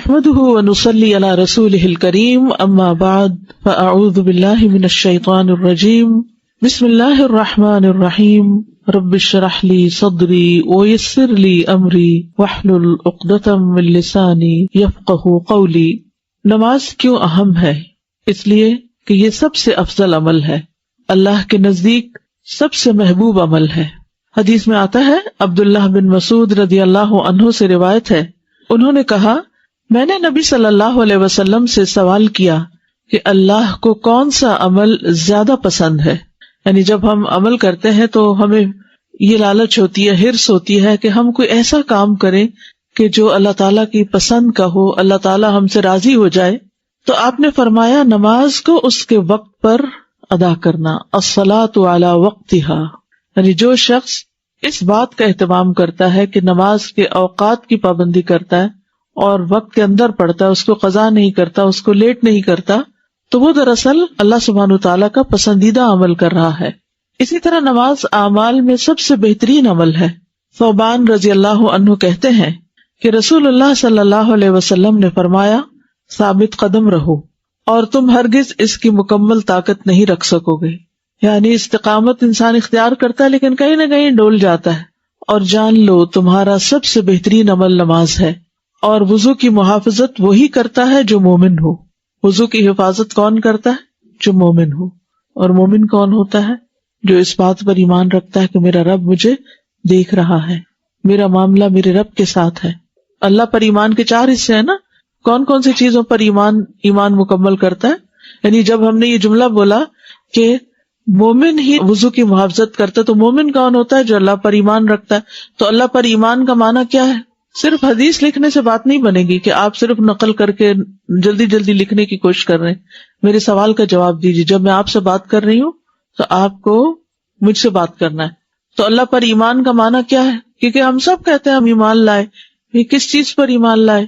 نحمده ونصلي على رسوله الكريم اما بعد فاعوذ بالله من الشيطان الرجيم بسم الله الرحمن الرحيم رب اشرح لي صدري ويسر لي امري واحلل عقدة من لساني يفقهوا قولي۔ نماز کیوں اہم ہے؟ اس لیے کہ یہ سب سے افضل عمل ہے، اللہ کے نزدیک سب سے محبوب عمل ہے۔ حدیث میں آتا ہے، عبداللہ بن مسعود رضی اللہ عنہ سے روایت ہے، انہوں نے کہا، میں نے نبی صلی اللہ علیہ وسلم سے سوال کیا کہ اللہ کو کون سا عمل زیادہ پسند ہے؟ یعنی جب ہم عمل کرتے ہیں تو ہمیں یہ لالچ ہوتی ہے، حرص ہوتی ہے کہ ہم کوئی ایسا کام کریں کہ جو اللہ تعالیٰ کی پسند کا ہو، اللہ تعالیٰ ہم سے راضی ہو جائے۔ تو آپ نے فرمایا نماز کو اس کے وقت پر ادا کرنا، الصلاۃ علی وقتہا، یعنی جو شخص اس بات کا اہتمام کرتا ہے کہ نماز کے اوقات کی پابندی کرتا ہے اور وقت کے اندر پڑھتا ہے، اس کو قضا نہیں کرتا، اس کو لیٹ نہیں کرتا، تو وہ دراصل اللہ سبحانہ وتعالیٰ کا پسندیدہ عمل کر رہا ہے۔ اسی طرح نماز اعمال میں سب سے بہترین عمل ہے۔ ثوبان رضی اللہ عنہ کہتے ہیں کہ رسول اللہ صلی اللہ علیہ وسلم نے فرمایا، ثابت قدم رہو اور تم ہرگز اس کی مکمل طاقت نہیں رکھ سکو گے۔ یعنی استقامت انسان اختیار کرتا ہے لیکن کہیں نہ کہیں ڈول جاتا ہے۔ اور جان لو تمہارا سب سے بہترین عمل نماز ہے، اور وضو کی محافظت وہی کرتا ہے جو مومن ہو۔ وضو کی حفاظت کون کرتا ہے؟ جو مومن ہو۔ اور مومن کون ہوتا ہے؟ جو اس بات پر ایمان رکھتا ہے کہ میرا رب مجھے دیکھ رہا ہے، میرا معاملہ میرے رب کے ساتھ ہے۔ اللہ پر ایمان کے 4 حصے ہیں نا، کون کون سی چیزوں پر ایمان مکمل کرتا ہے؟ یعنی جب ہم نے یہ جملہ بولا کہ مومن ہی وضو کی محافظت کرتا ہے، تو مومن کون ہوتا ہے؟ جو اللہ پر ایمان رکھتا ہے۔ تو اللہ پر ایمان کا معنی کیا ہے؟ صرف حدیث لکھنے سے بات نہیں بنے گی کہ آپ صرف نقل کر کے جلدی جلدی لکھنے کی کوشش کر رہے ہیں۔ میرے سوال کا جواب دیجیے، جب میں آپ سے بات کر رہی ہوں تو آپ کو مجھ سے بات کرنا ہے۔ تو اللہ پر ایمان کا معنی کیا ہے؟ کیونکہ ہم سب کہتے ہیں ہم ایمان لائے، یہ کس چیز پر ایمان لائے؟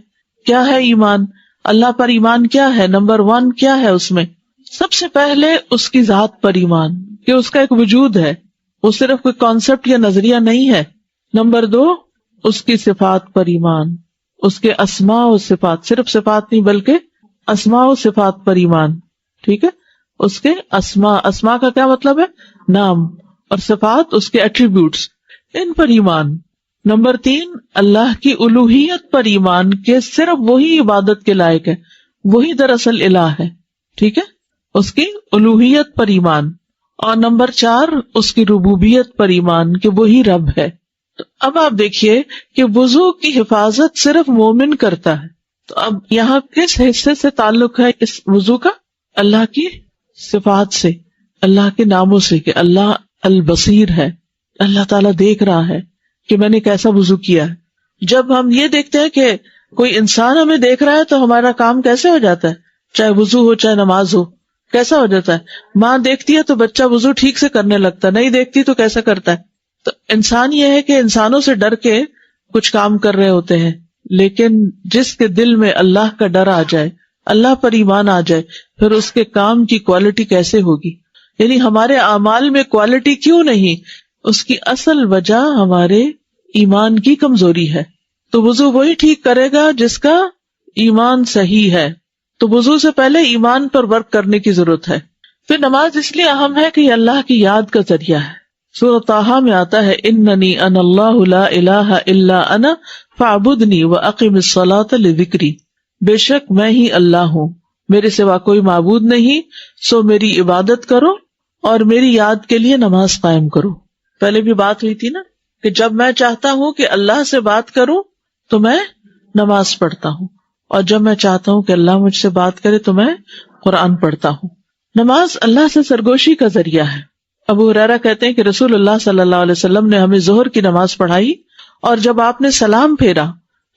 کیا ہے ایمان؟ اللہ پر ایمان کیا ہے؟ نمبر 1 کیا ہے اس میں؟ سب سے پہلے اس کی ذات پر ایمان، کہ اس کا ایک وجود ہے، وہ صرف کوئی کانسیپٹ یا نظریہ نہیں ہے۔ نمبر 2 اس کی صفات پر ایمان، اس کے اسماء و صفات، صرف صفات نہیں بلکہ اسماء و صفات پر ایمان، ٹھیک ہے؟ اس کے اسماء کا کیا مطلب ہے؟ نام، اور صفات اس کے ایٹریبیوٹس، ان پر ایمان۔ نمبر 3 اللہ کی الوہیت پر ایمان، کہ صرف وہی عبادت کے لائق ہے، وہی دراصل الہ ہے، ٹھیک ہے؟ اس کی الوہیت پر ایمان۔ اور نمبر 4 اس کی ربوبیت پر ایمان، کہ وہی رب ہے۔ تو اب آپ دیکھیے کہ وضو کی حفاظت صرف مومن کرتا ہے، تو اب یہاں کس حصے سے تعلق ہے اس وضو کا؟ اللہ کی صفات سے، اللہ کے ناموں سے، کہ اللہ البصیر ہے، اللہ تعالیٰ دیکھ رہا ہے کہ میں نے کیسا وضو کیا ہے۔ جب ہم یہ دیکھتے ہیں کہ کوئی انسان ہمیں دیکھ رہا ہے تو ہمارا کام کیسے ہو جاتا ہے؟ چاہے وضو ہو چاہے نماز ہو، کیسا ہو جاتا ہے؟ ماں دیکھتی ہے تو بچہ وضو ٹھیک سے کرنے لگتا ہے، نہیں دیکھتی تو کیسا کرتا ہے؟ تو انسان یہ ہے کہ انسانوں سے ڈر کے کچھ کام کر رہے ہوتے ہیں، لیکن جس کے دل میں اللہ کا ڈر آ جائے، اللہ پر ایمان آ جائے، پھر اس کے کام کی کوالٹی کیسے ہوگی؟ یعنی ہمارے اعمال میں کوالٹی کیوں نہیں؟ اس کی اصل وجہ ہمارے ایمان کی کمزوری ہے۔ تو وضو وہی ٹھیک کرے گا جس کا ایمان صحیح ہے۔ تو وضو سے پہلے ایمان پر ورک کرنے کی ضرورت ہے۔ پھر نماز اس لیے اہم ہے کہ یہ اللہ کی یاد کا ذریعہ ہے۔ سورۃ طٰہٰ میں آتا ہے، اننی انا اللہ لا الہ الا انا فاعبدنی واقم الصلاۃ لذکری، بے شک میں ہی اللہ ہوں، میرے سوا کوئی معبود نہیں، سو میری عبادت کرو اور میری یاد کے لیے نماز قائم کرو۔ پہلے بھی بات ہوئی تھی نا کہ جب میں چاہتا ہوں کہ اللہ سے بات کروں تو میں نماز پڑھتا ہوں، اور جب میں چاہتا ہوں کہ اللہ مجھ سے بات کرے تو میں قرآن پڑھتا ہوں۔ نماز اللہ سے سرگوشی کا ذریعہ ہے۔ ابو ہریرہ کہتے ہیں کہ رسول اللہ صلی اللہ علیہ وسلم نے ہمیں ظہر کی نماز پڑھائی، اور جب آپ نے سلام پھیرا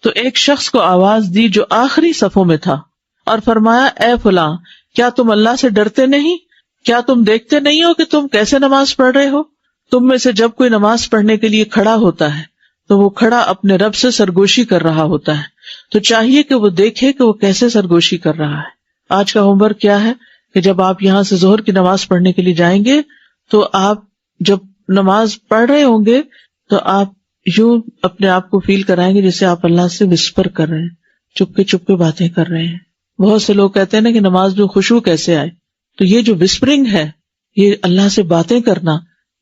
تو ایک شخص کو آواز دی جو آخری صفوں میں تھا، اور فرمایا، اے فلاں، کیا تم اللہ سے ڈرتے نہیں؟ کیا تم دیکھتے نہیں ہو کہ تم کیسے نماز پڑھ رہے ہو؟ تم میں سے جب کوئی نماز پڑھنے کے لیے کھڑا ہوتا ہے تو وہ کھڑا اپنے رب سے سرگوشی کر رہا ہوتا ہے، تو چاہیے کہ وہ دیکھے کہ وہ کیسے سرگوشی کر رہا ہے۔ آج کا ہوم ورک کیا ہے کہ جب آپ یہاں سے ظہر کی نماز پڑھنے کے لیے جائیں گے تو آپ جب نماز پڑھ رہے ہوں گے تو آپ یوں اپنے آپ کو فیل کرائیں گے جیسے آپ اللہ سے وسپر کر رہے ہیں، چپ کے باتیں کر رہے ہیں. بہت سے لوگ کہتے ہیں نا کہ نماز میں خشوع کیسے آئے، تو یہ جو وسپرنگ ہے، یہ اللہ سے باتیں کرنا،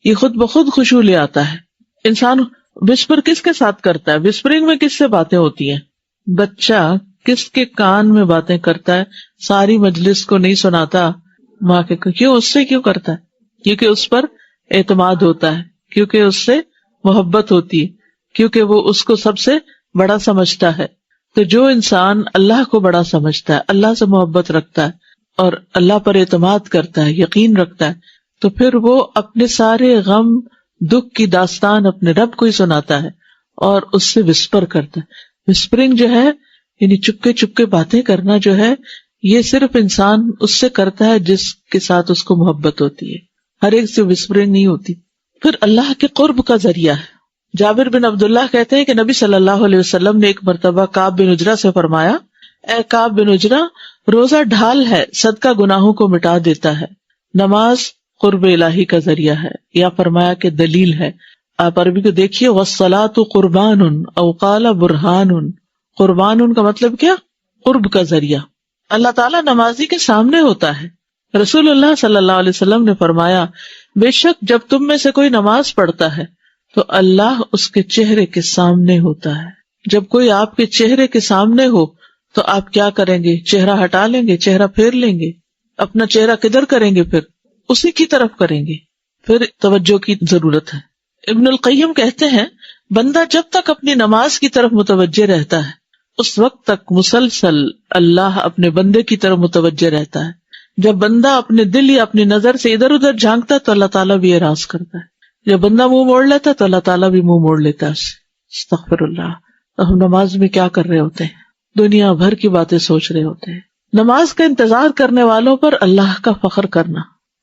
یہ خود بخود خشوع لے آتا ہے. انسان وسپر کس کے ساتھ کرتا ہے؟ وسپرنگ میں کس سے باتیں ہوتی ہیں؟ بچہ کس کے کان میں باتیں کرتا ہے؟ ساری مجلس کو نہیں سناتا، ماں کے. کیوں؟ اس سے کیوں کرتا ہے؟ کیونکہ اس پر اعتماد ہوتا ہے، کیونکہ اس سے محبت ہوتی ہے، کیونکہ وہ اس کو سب سے بڑا سمجھتا ہے. تو جو انسان اللہ کو بڑا سمجھتا ہے، اللہ سے محبت رکھتا ہے اور اللہ پر اعتماد کرتا ہے، یقین رکھتا ہے، تو پھر وہ اپنے سارے غم دکھ کی داستان اپنے رب کو ہی سناتا ہے اور اس سے وسپر کرتا ہے. وسپرنگ جو ہے یعنی چپ کے باتیں کرنا جو ہے، یہ صرف انسان اس سے کرتا ہے جس کے ساتھ اس کو محبت ہوتی ہے. ہر ایک سے وسپرنگ نہیں ہوتی. پھر اللہ کے قرب کا ذریعہ ہے. جابر بن عبداللہ کہتے ہیں کہ نبی صلی اللہ علیہ وسلم نے ایک مرتبہ کعب بن عجرہ سے فرمایا، اے کعب بن عجرہ، روزہ ڈھال ہے، صدقہ گناہوں کو مٹا دیتا ہے، نماز قرب الہی کا ذریعہ ہے، یا فرمایا کہ دلیل ہے. آپ عربی کو دیکھیے، وَالصَّلَاةُ قُرْبَانٌ او قال برہان. قربان کا مطلب کیا؟ قرب کا ذریعہ. اللہ تعالیٰ نمازی کے سامنے ہوتا ہے. رسول اللہ صلی اللہ علیہ وسلم نے فرمایا، بے شک جب تم میں سے کوئی نماز پڑھتا ہے تو اللہ اس کے چہرے کے سامنے ہوتا ہے. جب کوئی آپ کے چہرے کے سامنے ہو تو آپ کیا کریں گے؟ چہرہ ہٹا لیں گے، چہرہ پھیر لیں گے. اپنا چہرہ کدھر کریں گے؟ پھر اسی کی طرف کریں گے. پھر توجہ کی ضرورت ہے. ابن القیم کہتے ہیں، بندہ جب تک اپنی نماز کی طرف متوجہ رہتا ہے اس وقت تک مسلسل اللہ اپنے بندے کی طرف متوجہ رہتا ہے. جب بندہ اپنے دل یا اپنی نظر سے ادھر ادھر جھانکتا ہے تو اللہ تعالیٰ بھی اعراض کرتا ہے. جب بندہ منہ موڑ لیتا ہے تو اللہ تعالیٰ بھی منہ موڑ لیتا ہے اس سے. استغفر اللہ. ہم نماز میں کیا کر رہے ہوتے ہیں؟ دنیا بھر کی باتیں سوچ رہے ہوتے ہیں. نماز کا انتظار کرنے والوں پر اللہ کا فخر کرنا.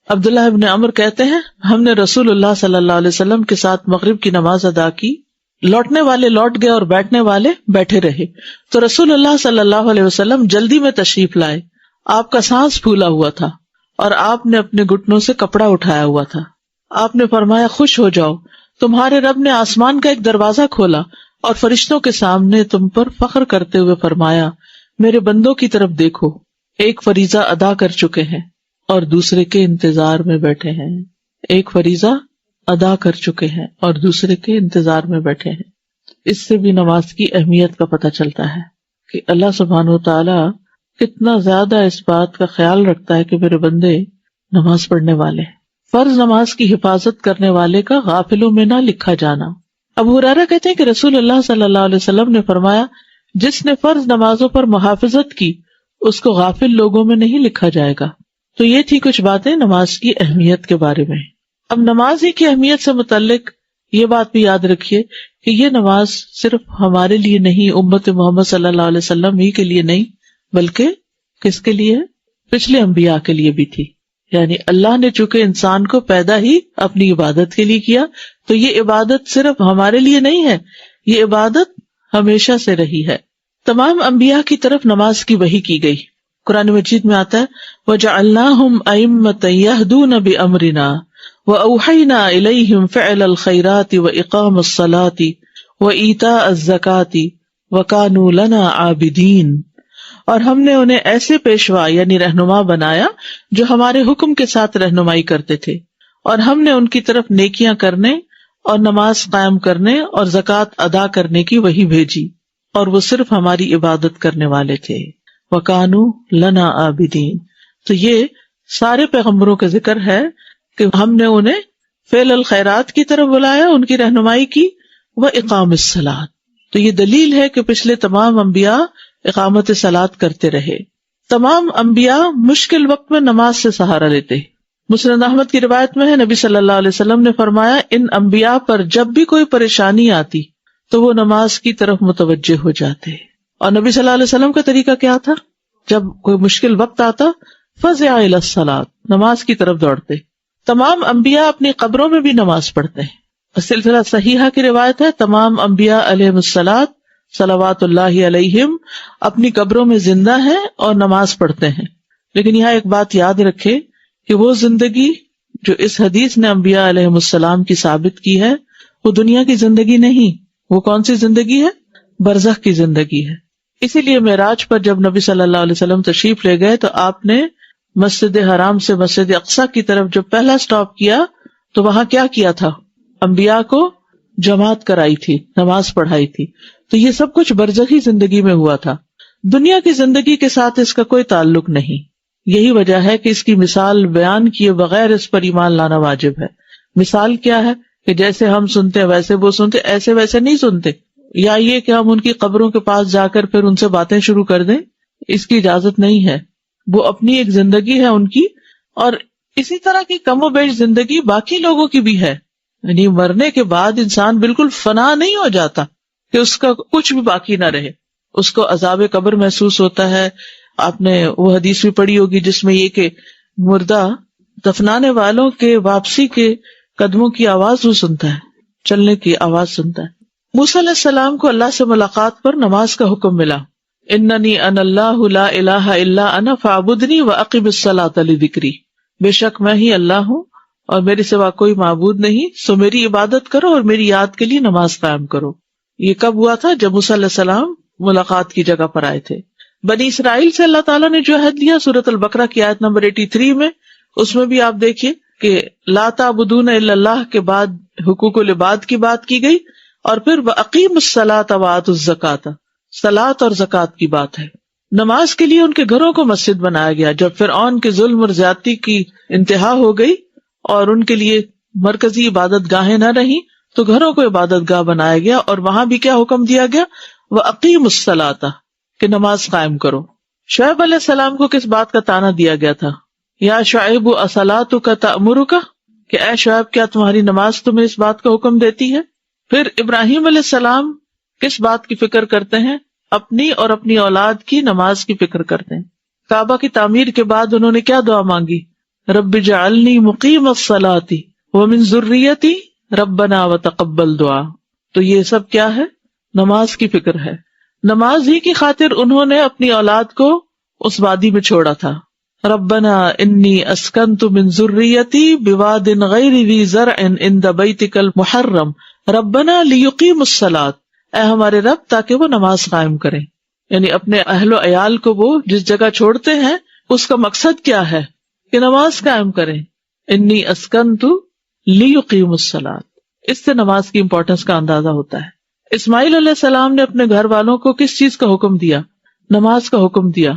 عبداللہ ابن عمر کہتے ہیں، ہم نے رسول اللہ صلی اللہ علیہ وسلم کے ساتھ مغرب کی نماز ادا کی. لوٹنے والے لوٹ گئے اور بیٹھنے والے بیٹھے رہے تو رسول اللہ صلی اللہ علیہ وسلم جلدی میں تشریف لائے. آپ کا سانس پھولا ہوا تھا اور آپ نے اپنے گھٹنوں سے کپڑا اٹھایا ہوا تھا. آپ نے فرمایا، خوش ہو جاؤ، تمہارے رب نے آسمان کا ایک دروازہ کھولا اور فرشتوں کے سامنے تم پر فخر کرتے ہوئے فرمایا، میرے بندوں کی طرف دیکھو، ایک فریضہ ادا کر چکے ہیں اور دوسرے کے انتظار میں بیٹھے ہیں. ایک فریضہ ادا کر چکے ہیں اور دوسرے کے انتظار میں بیٹھے ہیں. اس سے بھی نماز کی اہمیت کا پتہ چلتا ہے کہ اللہ سبحانہ و تعالی کتنا زیادہ اس بات کا خیال رکھتا ہے کہ میرے بندے نماز پڑھنے والے. فرض نماز کی حفاظت کرنے والے کا غافلوں میں نہ لکھا جانا. ابو ہریرہ کہتے ہیں کہ رسول اللہ صلی اللہ علیہ وسلم نے فرمایا، جس نے فرض نمازوں پر محافظت کی اس کو غافل لوگوں میں نہیں لکھا جائے گا. تو یہ تھی کچھ باتیں نماز کی اہمیت کے بارے میں. اب نماز ہی کی اہمیت سے متعلق یہ بات بھی یاد رکھیے کہ یہ نماز صرف ہمارے لیے نہیں، امت محمد صلی اللہ علیہ وسلم ہی کے لیے نہیں، بلکہ کس کے لیے؟ پچھلے انبیاء کے لیے بھی تھی. یعنی اللہ نے چونکہ انسان کو پیدا ہی اپنی عبادت کے لیے کیا، تو یہ عبادت صرف ہمارے لیے نہیں ہے، یہ عبادت ہمیشہ سے رہی ہے. تمام انبیاء کی طرف نماز کی وحی کی گئی. قرآن مجید میں آتا ہے، وَجَعَلْنَاهُمْ أَئِمَّةً يَهْدُونَ بِأَمْرِنَا وَأَوْحَيْنَا إِلَيْهِمْ فِعْلَ الْخَيْرَاتِ وَإِقَامَ الصَّلَاةِ وَإِيتَاءَ الزَّكَاةِ وَكَانُوا لَنَا عَابِدِينَ. اور ہم نے انہیں ایسے پیشوا یعنی رہنما بنایا جو ہمارے حکم کے ساتھ رہنمائی کرتے تھے، اور ہم نے ان کی طرف نیکیاں کرنے اور نماز قائم کرنے اور زکوٰۃ ادا کرنے کی وحی بھیجی، اور وہ صرف ہماری عبادت کرنے والے تھے. وَكَانُوا لَنَا عَابِدِينَ. تو یہ سارے پیغمبروں کا ذکر ہے کہ ہم نے انہیں فعل الخیرات کی طرف بلایا، ان کی رہنمائی کی، وَإِقَامِ الصَّلَاةِ. تو یہ دلیل ہے کہ پچھلے تمام انبیاء اقامت صلاۃ کرتے رہے. تمام انبیاء مشکل وقت میں نماز سے سہارا لیتے. مسند احمد کی روایت میں ہے، نبی صلی اللہ علیہ وسلم نے فرمایا، ان انبیاء پر جب بھی کوئی پریشانی آتی تو وہ نماز کی طرف متوجہ ہو جاتے. اور نبی صلی اللہ علیہ وسلم کا طریقہ کیا تھا؟ جب کوئی مشکل وقت آتا فزع الی الصلاۃ، نماز کی طرف دوڑتے. تمام انبیاء اپنی قبروں میں بھی نماز پڑھتے ہیں. سلسلہ صحیحہ کی روایت ہے، تمام انبیاء علیہم الصلاۃ صلوات اللہ علیہم اپنی قبروں میں زندہ ہیں اور نماز پڑھتے ہیں. لیکن یہاں ایک بات یاد رکھے کہ وہ زندگی جو اس حدیث نے انبیاء علیہم السلام کی ثابت کی ہے وہ دنیا کی زندگی نہیں. وہ کون سی زندگی ہے؟ برزخ کی زندگی ہے. اسی لیے معراج پر جب نبی صلی اللہ علیہ وسلم تشریف لے گئے تو آپ نے مسجد حرام سے مسجد اقصی کی طرف جب پہلا سٹاپ کیا تو وہاں کیا کیا تھا؟ انبیاء کو جماعت کرائی تھی، نماز پڑھائی تھی. تو یہ سب کچھ برزخی زندگی میں ہوا تھا، دنیا کی زندگی کے ساتھ اس کا کوئی تعلق نہیں. یہی وجہ ہے کہ اس کی مثال بیان کیے بغیر اس پر ایمان لانا واجب ہے. مثال کیا ہے کہ جیسے ہم سنتے ہیں ویسے وہ سنتے، ایسے ویسے نہیں سنتے، یا یہ کہ ہم ان کی قبروں کے پاس جا کر پھر ان سے باتیں شروع کر دیں، اس کی اجازت نہیں ہے. وہ اپنی ایک زندگی ہے ان کی، اور اسی طرح کی کم و بیش زندگی باقی لوگوں کی بھی ہے. یعنی مرنے کے بعد انسان بالکل فنا نہیں ہو جاتا کہ اس کا کچھ بھی باقی نہ رہے، اس کو عذاب قبر محسوس ہوتا ہے. آپ نے وہ حدیث بھی پڑھی ہوگی جس میں یہ کہ مردہ دفنانے والوں کے واپسی کے قدموں کی آواز وہ سنتا ہے، چلنے کی آواز سنتا ہے. موسیٰ علیہ السلام کو اللہ سے ملاقات پر نماز کا حکم ملا. اننی انا اللہ لا الہ الا انا فاعبدنی واقم الصلاۃ لذکری، بے شک میں ہی اللہ ہوں اور میرے سوا کوئی معبود نہیں، سو میری عبادت کرو اور میری یاد کے لیے نماز قائم کرو. یہ کب ہوا تھا؟ جب موسیٰ علیہ السلام ملاقات کی جگہ پر آئے تھے. بنی اسرائیل سے اللہ تعالیٰ نے جو عہد لیا سورۃ البقرہ کی آیت نمبر 83 میں، اس میں بھی آپ دیکھیے کہ لا تعبدون الا اللہ کے بعد حقوق العباد کی بات کی گئی، اور پھر وَأَقِیمُوا الصَّلَاةَ وَآتُوا الزَّکَاةَ، صلاۃ اور زکوٰۃ کی بات ہے. نماز کے لیے ان کے گھروں کو مسجد بنایا گیا. جب فرعون کے ظلم اور زیادتی کی انتہا ہو گئی اور ان کے لیے مرکزی عبادت گاہیں نہ رہیں تو گھروں کو عبادت گاہ بنایا گیا، اور وہاں بھی کیا حکم دیا گیا؟ وَأَقِیمُوا الصَّلَاةَ، کہ نماز قائم کرو. شعیب علیہ السلام کو کس بات کا طعنہ دیا گیا تھا؟ یا شعیب اصلاتک تأمرک، کہ اے شعیب کیا تمہاری نماز تمہیں اس بات کا حکم دیتی ہے؟ پھر ابراہیم علیہ السلام کس بات کی فکر کرتے ہیں؟ اپنی اور اپنی اولاد کی نماز کی فکر کرتے ہیں. کعبہ کی تعمیر کے بعد انہوں نے کیا دعا مانگی؟ رب اجعلنی مقیم الصلاۃ ومن ذریتی ربنا وتقبل دعا. تو یہ سب کیا ہے؟ نماز کی فکر ہے. نماز ہی کی خاطر انہوں نے اپنی اولاد کو اس وادی میں چھوڑا تھا. ربنا انی اسکنت من ذریتی بواد غیر ذی زرع عند بیتک المحرم ربنا لیقیموا الصلاۃ، اے ہمارے رب تاکہ وہ نماز قائم کریں. یعنی اپنے اہل و عیال کو وہ جس جگہ چھوڑتے ہیں اس کا مقصد کیا ہے؟ کہ نماز قائم کریں. انی اسکنت لیقیموا الصلاۃ، اس سے نماز کی امپورٹنس کا اندازہ ہوتا ہے. اسماعیل علیہ السلام نے اپنے گھر والوں کو کس چیز کا حکم دیا؟ نماز کا حکم دیا.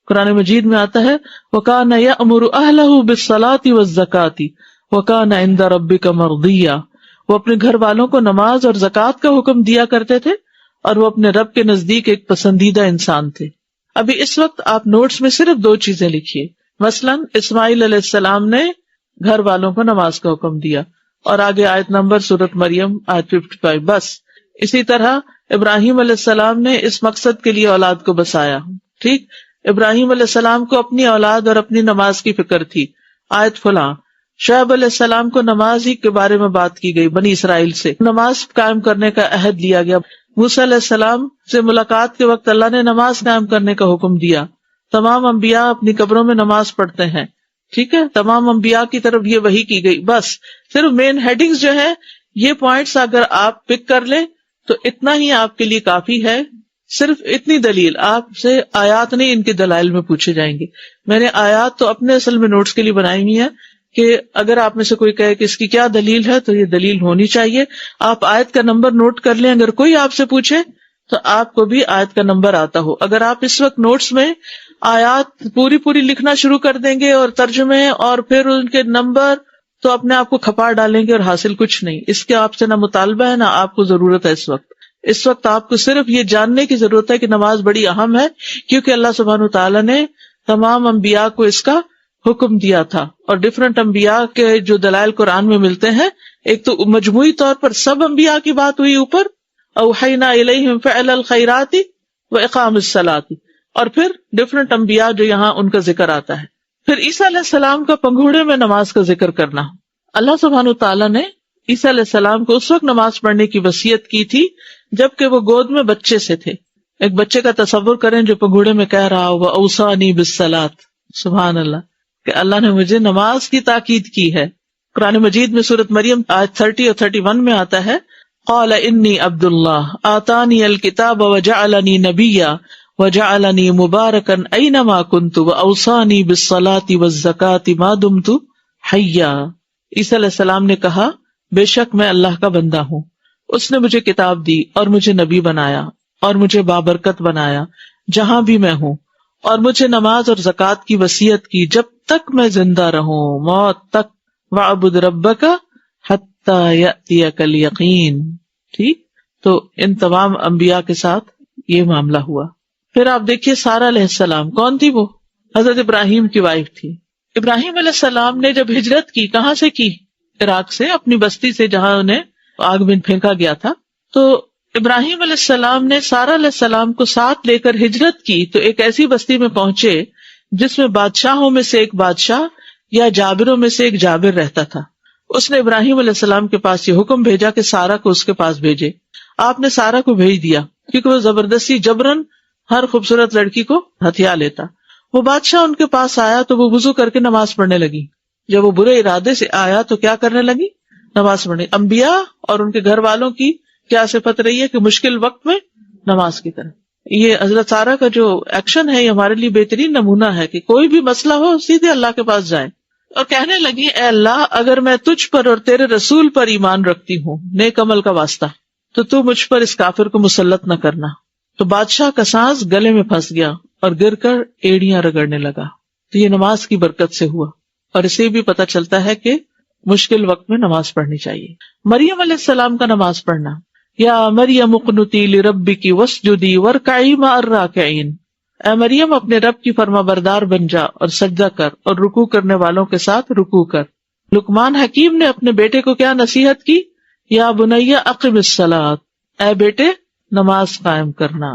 قرآن مجید میں آتا ہے وَكَانَ يَأْمُرُ أَهْلَهُ بِالصَّلَاةِ وَالزَّكَاةِ وَكَانَ عِندَ رَبِّكَ مَرْضِيًّا. وہ اپنے گھر والوں کو نماز اور زکوٰۃ کا حکم دیا کرتے تھے اور وہ اپنے رب کے نزدیک ایک پسندیدہ انسان تھے. ابھی اس وقت آپ نوٹس میں صرف 2 چیزیں لکھیے. مثلاً اسماعیل علیہ السلام نے گھر والوں کو نماز کا حکم دیا، اور آگے آیت نمبر سورۃ مریم آیت 55 بس. اسی طرح ابراہیم علیہ السلام نے اس مقصد کے لیے اولاد کو بسایا. ٹھیک، ابراہیم علیہ السلام کو اپنی اولاد اور اپنی نماز کی فکر تھی، آیت فلاں. شعیب علیہ السلام کو نماز ہی کے بارے میں بات کی گئی، بنی اسرائیل سے نماز قائم کرنے کا عہد لیا گیا. موسیٰ علیہ السلام سے ملاقات کے وقت اللہ نے نماز قائم کرنے کا حکم دیا. تمام انبیاء اپنی قبروں میں نماز پڑھتے ہیں. ٹھیک ہے، تمام انبیاء کی طرف یہ وحی کی گئی. بس صرف مین ہیڈنگز جو ہے یہ پوائنٹس اگر آپ پک کر لیں تو اتنا ہی آپ کے لیے کافی ہے. صرف اتنی دلیل، آپ سے آیات نہیں ان کے دلائل میں پوچھے جائیں گے. میں نے آیات تو اپنے اصل میں نوٹس کے لیے بنائی ہوئی ہے کہ اگر آپ میں سے کوئی کہے کہ اس کی کیا دلیل ہے تو یہ دلیل ہونی چاہیے. آپ آیت کا نمبر نوٹ کر لیں، اگر کوئی آپ سے پوچھے تو آپ کو بھی آیت کا نمبر آتا ہو. اگر آپ اس وقت نوٹس میں آیات پوری لکھنا شروع کر دیں گے اور ترجمے اور پھر ان کے نمبر، تو اپنے آپ کو کھپا ڈالیں گے اور حاصل کچھ نہیں. اس کے آپ سے نہ مطالبہ ہے نہ آپ کو ضرورت ہے. اس وقت آپ کو صرف یہ جاننے کی ضرورت ہے کہ نماز بڑی اہم ہے، کیونکہ اللہ سبحانہ وتعالیٰ نے تمام انبیاء کو اس کا حکم دیا تھا. اور ڈفرنٹ انبیاء کے جو دلائل قرآن میں ملتے ہیں، ایک تو مجموعی طور پر سب انبیاء کی بات ہوئی اوپر، اوحینا الیہم فعل الخیرات واقام الصلاۃ، اور پھر ڈفرنٹ انبیاء جو یہاں ان کا ذکر آتا ہے. پھر عیسیٰ علیہ السلام کا پنگھوڑے میں نماز کا ذکر کرنا. اللہ سبحانہ تعالیٰ نے عیسیٰ علیہ السلام کو اس وقت نماز پڑھنے کی وصیت کی تھی جبکہ وہ گود میں بچے سے تھے. ایک بچے کا تصور کریں جو پنگھوڑے میں کہہ رہا ہو اوصانی بالصلاۃ. سبحان اللہ، کہ اللہ نے مجھے نماز کی تاکید کی ہے. قرآن مجید میں سورۃ مریم آیت 30 اور 31 میں آتا ہے قال انی عبد اللہ آتانی الکتاب وجعلنی نبیا وجعلنی مبارکا اینما کنت واوصانی بالصلاۃ والزکاۃ ما دمت حیا. عیسیٰ علیہ السلام نے کہا بے شک میں اللہ کا بندہ ہوں، اس نے مجھے کتاب دی اور مجھے نبی بنایا اور مجھے بابرکت بنایا جہاں بھی میں ہوں، اور مجھے نماز اور زکوٰۃ کی وصیت کی جب تک میں زندہ رہوں، موت تک. وَاعْبُدْ رَبَّكَ حَتَّى يَأْتِيَكَ الْيَقِينُ. ٹھیک، تو ان تمام انبیاء کے ساتھ یہ معاملہ ہوا. پھر آپ دیکھیے سارہ علیہ السلام کون تھی؟ وہ حضرت ابراہیم کی وائف تھی. ابراہیم علیہ السلام نے جب ہجرت کی، کہاں سے کی؟ عراق سے، اپنی بستی سے جہاں انہیں آگ میں پھینکا گیا تھا. تو ابراہیم علیہ السلام نے سارہ علیہ السلام کو ساتھ لے کر ہجرت کی تو ایک ایسی بستی میں پہنچے جس میں بادشاہوں میں سے ایک بادشاہ یا جابروں میں سے ایک جابر رہتا تھا. اس نے ابراہیم علیہ السلام کے پاس یہ حکم بھیجا کہ سارہ کو اس کے پاس بھیجے. آپ نے سارہ کو بھیج دیا کیونکہ وہ زبردستی جبرن ہر خوبصورت لڑکی کو ہتھیا لیتا. وہ بادشاہ ان کے پاس آیا تو وہ وضو کر کے نماز پڑھنے لگی. جب وہ برے ارادے سے آیا تو کیا کرنے لگی؟ نماز پڑھنے. انبیاء اور ان کے گھر والوں کی کیا صفت رہی ہے کہ مشکل وقت میں نماز کی طرح. یہ حضرت سارہ کا جو ایکشن ہے یہ ہمارے لیے بہترین نمونہ ہے کہ کوئی بھی مسئلہ ہو سیدھے اللہ کے پاس جائیں. اور کہنے لگی اے اللہ اگر میں تجھ پر اور تیرے رسول پر ایمان رکھتی ہوں نیک عمل کا واسطہ تو مجھ پر اس کافر کو مسلط نہ کرنا. تو بادشاہ کا سانس گلے میں پھنس گیا اور گر کر ایڑیاں رگڑنے لگا. تو یہ نماز کی برکت سے ہوا. اور اسے بھی پتہ چلتا ہے کہ مشکل وقت میں نماز پڑھنی چاہیے. مریم علیہ السلام کا نماز پڑھنا، یا مریم اقنتی لربک واسجدی وارکعی مع الراکعین. اے مریم اپنے رب کی فرما بردار بن جا اور سجدہ کر اور رکوع کرنے والوں کے ساتھ رکوع کر. لقمان حکیم نے اپنے بیٹے کو کیا نصیحت کی؟ یا بنی اقم الصلاۃ، اے بیٹے نماز قائم کرنا.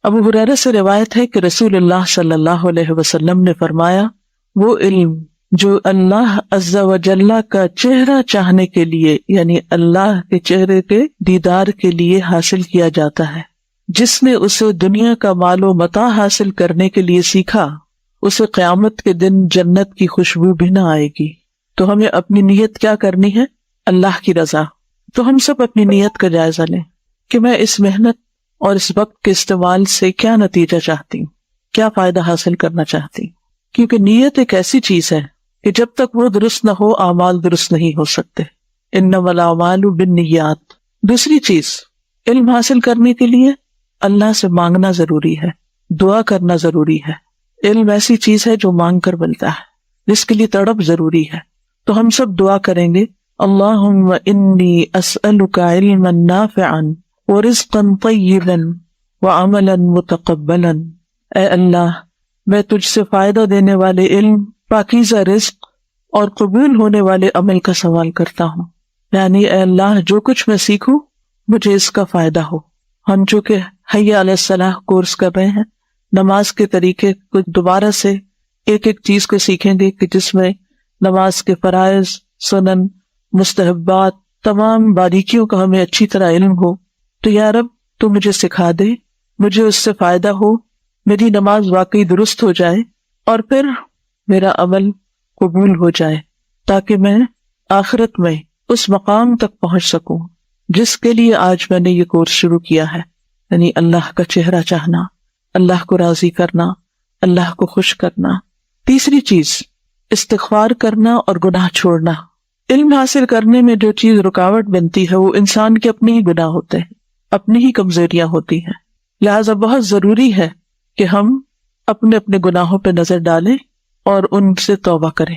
ابو ہریرہ سے روایت ہے کہ رسول اللہ صلی اللہ علیہ وسلم نے فرمایا وہ علم جو اللہ عز و جل کا چہرہ چاہنے کے لیے یعنی اللہ کے چہرے کے دیدار کے لیے حاصل کیا جاتا ہے، جس نے اسے دنیا کا مال و متاع حاصل کرنے کے لیے سیکھا اسے قیامت کے دن جنت کی خوشبو بھی نہ آئے گی. تو ہمیں اپنی نیت کیا کرنی ہے؟ اللہ کی رضا. تو ہم سب اپنی نیت کا جائزہ لیں کہ میں اس محنت اور اس وقت کے استعمال سے کیا نتیجہ چاہتی ہوں، کیا فائدہ حاصل کرنا چاہتی ہوں. کیونکہ نیت ایک ایسی چیز ہے کہ جب تک وہ درست نہ ہو اعمال درست نہیں ہو سکتے. انما الاعمال بالنیات. دوسری چیز، علم حاصل کرنے کے لیے اللہ سے مانگنا ضروری ہے، دعا کرنا ضروری ہے. علم ایسی چیز ہے جو مانگ کر ملتا ہے، جس کے لیے تڑپ ضروری ہے. تو ہم سب دعا کریں گے اللہم انی اسألک علما نافعا ورزقا طیبا وعملا متقبلا. اے اللہ میں تجھ سے فائدہ دینے والے علم، پاکیزہ رزق اور قبول ہونے والے عمل کا سوال کرتا ہوں. یعنی اے اللہ جو کچھ میں سیکھوں مجھے اس کا فائدہ ہو. ہم چونکہ حی علی الصلاح کورس کر رہے ہیں، نماز کے طریقے کو دوبارہ سے ایک ایک چیز کو سیکھیں گے کہ جس میں نماز کے فرائض، سنن، مستحبات، تمام باریکیوں کا ہمیں اچھی طرح علم ہو. تو یا رب تو مجھے سکھا دے، مجھے اس سے فائدہ ہو، میری نماز واقعی درست ہو جائے اور پھر میرا عمل قبول ہو جائے، تاکہ میں آخرت میں اس مقام تک پہنچ سکوں جس کے لیے آج میں نے یہ کورس شروع کیا ہے. یعنی اللہ کا چہرہ چاہنا، اللہ کو راضی کرنا، اللہ کو خوش کرنا. تیسری چیز استغفار کرنا اور گناہ چھوڑنا. علم حاصل کرنے میں جو چیز رکاوٹ بنتی ہے وہ انسان کے اپنے ہی گناہ ہوتے ہیں، اپنی ہی کمزوریاں ہوتی ہیں. لہذا بہت ضروری ہے کہ ہم اپنے اپنے گناہوں پہ نظر ڈالیں اور ان سے توبہ کریں.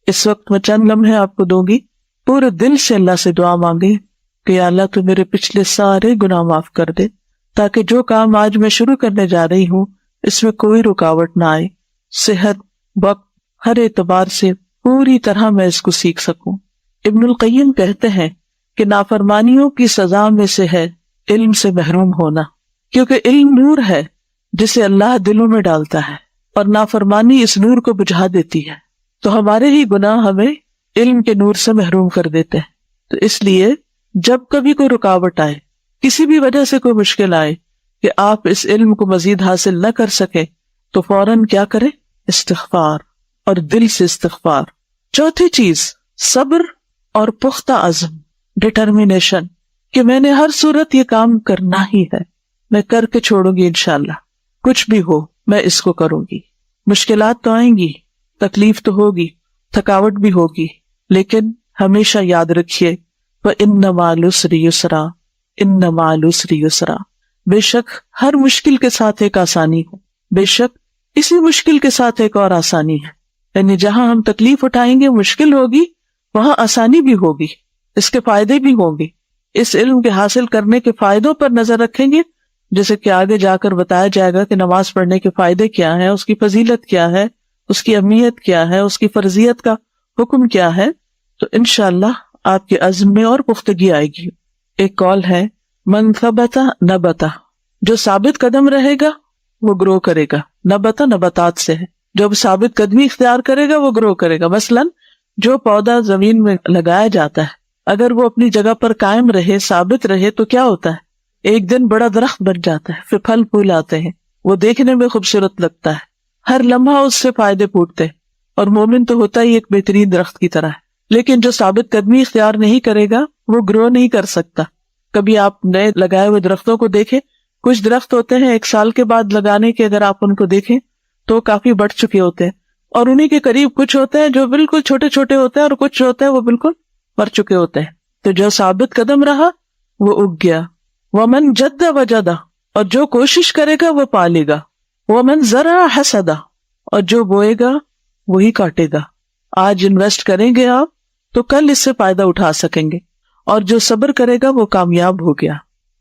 اس وقت میں چند لمحے آپ کو دوں گی، پورے دل سے اللہ سے دعا مانگے کہ یا اللہ تو میرے پچھلے سارے گناہ معاف کر دے، تاکہ جو کام آج میں شروع کرنے جا رہی ہوں اس میں کوئی رکاوٹ نہ آئے. صحت، وقت، ہر اعتبار سے پوری طرح میں اس کو سیکھ سکوں. ابن القیم کہتے ہیں کہ نافرمانیوں کی سزا میں سے ہے علم سے محروم ہونا، کیونکہ علم نور ہے جسے اللہ دلوں میں ڈالتا ہے اور نافرمانی اس نور کو بجھا دیتی ہے. تو ہمارے ہی گناہ ہمیں علم کے نور سے محروم کر دیتے ہیں. تو اس لیے جب کبھی کوئی رکاوٹ آئے، کسی بھی وجہ سے کوئی مشکل آئے کہ آپ اس علم کو مزید حاصل نہ کر سکیں، تو فوراً کیا کریں؟ استغفار، اور دل سے استغفار. چوتھی چیز صبر اور پختہ عزم، ڈٹرمینیشن، کہ میں نے ہر صورت یہ کام کرنا ہی ہے، میں کر کے چھوڑوں گی انشاءاللہ. کچھ بھی ہو میں اس کو کروں گی. مشکلات تو آئیں گی، تکلیف تو ہوگی، تھکاوٹ بھی ہوگی، لیکن ہمیشہ یاد رکھیے وَإِنَّ مَعَ الْعُسْرِ يُسْرًا، إِنَّ مَعَ الْعُسْرِ يُسْرًا، بے شک ہر مشکل کے ساتھ ایک آسانی ہے، بے شک اسی مشکل کے ساتھ ایک اور آسانی ہے. یعنی جہاں ہم تکلیف اٹھائیں گے، مشکل ہوگی، وہاں آسانی بھی ہوگی، اس کے فائدے بھی ہوں گے. اس علم کے حاصل کرنے کے فائدوں پر نظر رکھیں گے، جیسے کہ آگے جا کر بتایا جائے گا کہ نماز پڑھنے کے فائدے کیا ہیں، اس کی فضیلت کیا ہے، اس کی اہمیت کیا ہے، اس کی فرضیت کا حکم کیا ہے. تو انشاءاللہ آپ کے عزم میں اور پختگی آئے گی. ایک قول ہے من ثبت نبت، جو ثابت قدم رہے گا وہ گرو کرے گا. نبت نباتات سے ہے، جو ثابت قدمی اختیار کرے گا وہ گرو کرے گا. مثلاً جو پودا زمین میں لگایا جاتا ہے اگر وہ اپنی جگہ پر قائم رہے، ثابت رہے، تو کیا ہوتا ہے؟ ایک دن بڑا درخت بن جاتا ہے، پھر پھل پھول آتے ہیں، وہ دیکھنے میں خوبصورت لگتا ہے، ہر لمحہ اس سے فائدے پھوٹتے ہیں. اور مومن تو ہوتا ہی ایک بہترین درخت کی طرح ہے، لیکن جو ثابت قدمی اختیار نہیں کرے گا وہ گرو نہیں کر سکتا. کبھی آپ نئے لگائے ہوئے درختوں کو دیکھیں، کچھ درخت ہوتے ہیں 1 سال کے بعد لگانے کے اگر آپ ان کو دیکھیں تو کافی بڑھ چکے ہوتے ہیں، اور انہی کے قریب کچھ ہوتے ہیں جو بالکل چھوٹے چھوٹے ہوتے ہیں، اور کچھ ہوتے ہیں وہ بالکل مر چکے ہوتے ہیں. تو جو ثابت قدم رہا وہ اگ گیا. وَمَن جَدَّ وَجَدَ، اور جو کوشش کرے گا وہ پالے گا. وَمَن زَرَعَ حَصَدَ، اور جو بوئے گا وہی کاٹے گا. آج انویسٹ کریں گے آپ تو کل اس سے فائدہ اٹھا سکیں گے، اور جو صبر کرے گا وہ کامیاب ہو گیا.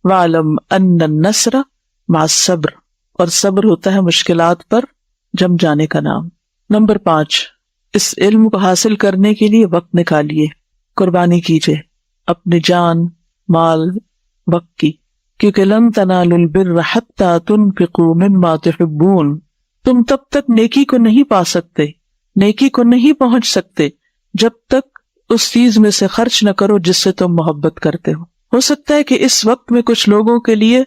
وَعْلَمْ أَنَّ النَّصْرَ مَعَ الصَّبْرِ، اور صبر ہوتا ہے مشکلات پر جم جانے کا نام. نمبر 5، اس علم کو حاصل کرنے کے لیے وقت نکالیے، قربانی کیجیے اپنی جان، مال، وقت کی، کیونکہ لن تنالوا البر حتى تنفقوا مما تحبون، تم تب تک نیکی کو نہیں پا سکتے، نیکی کو نہیں پہنچ سکتے جب تک اس چیز میں سے خرچ نہ کرو جس سے تم محبت کرتے ہو. ہو سکتا ہے کہ اس وقت میں کچھ لوگوں کے لیے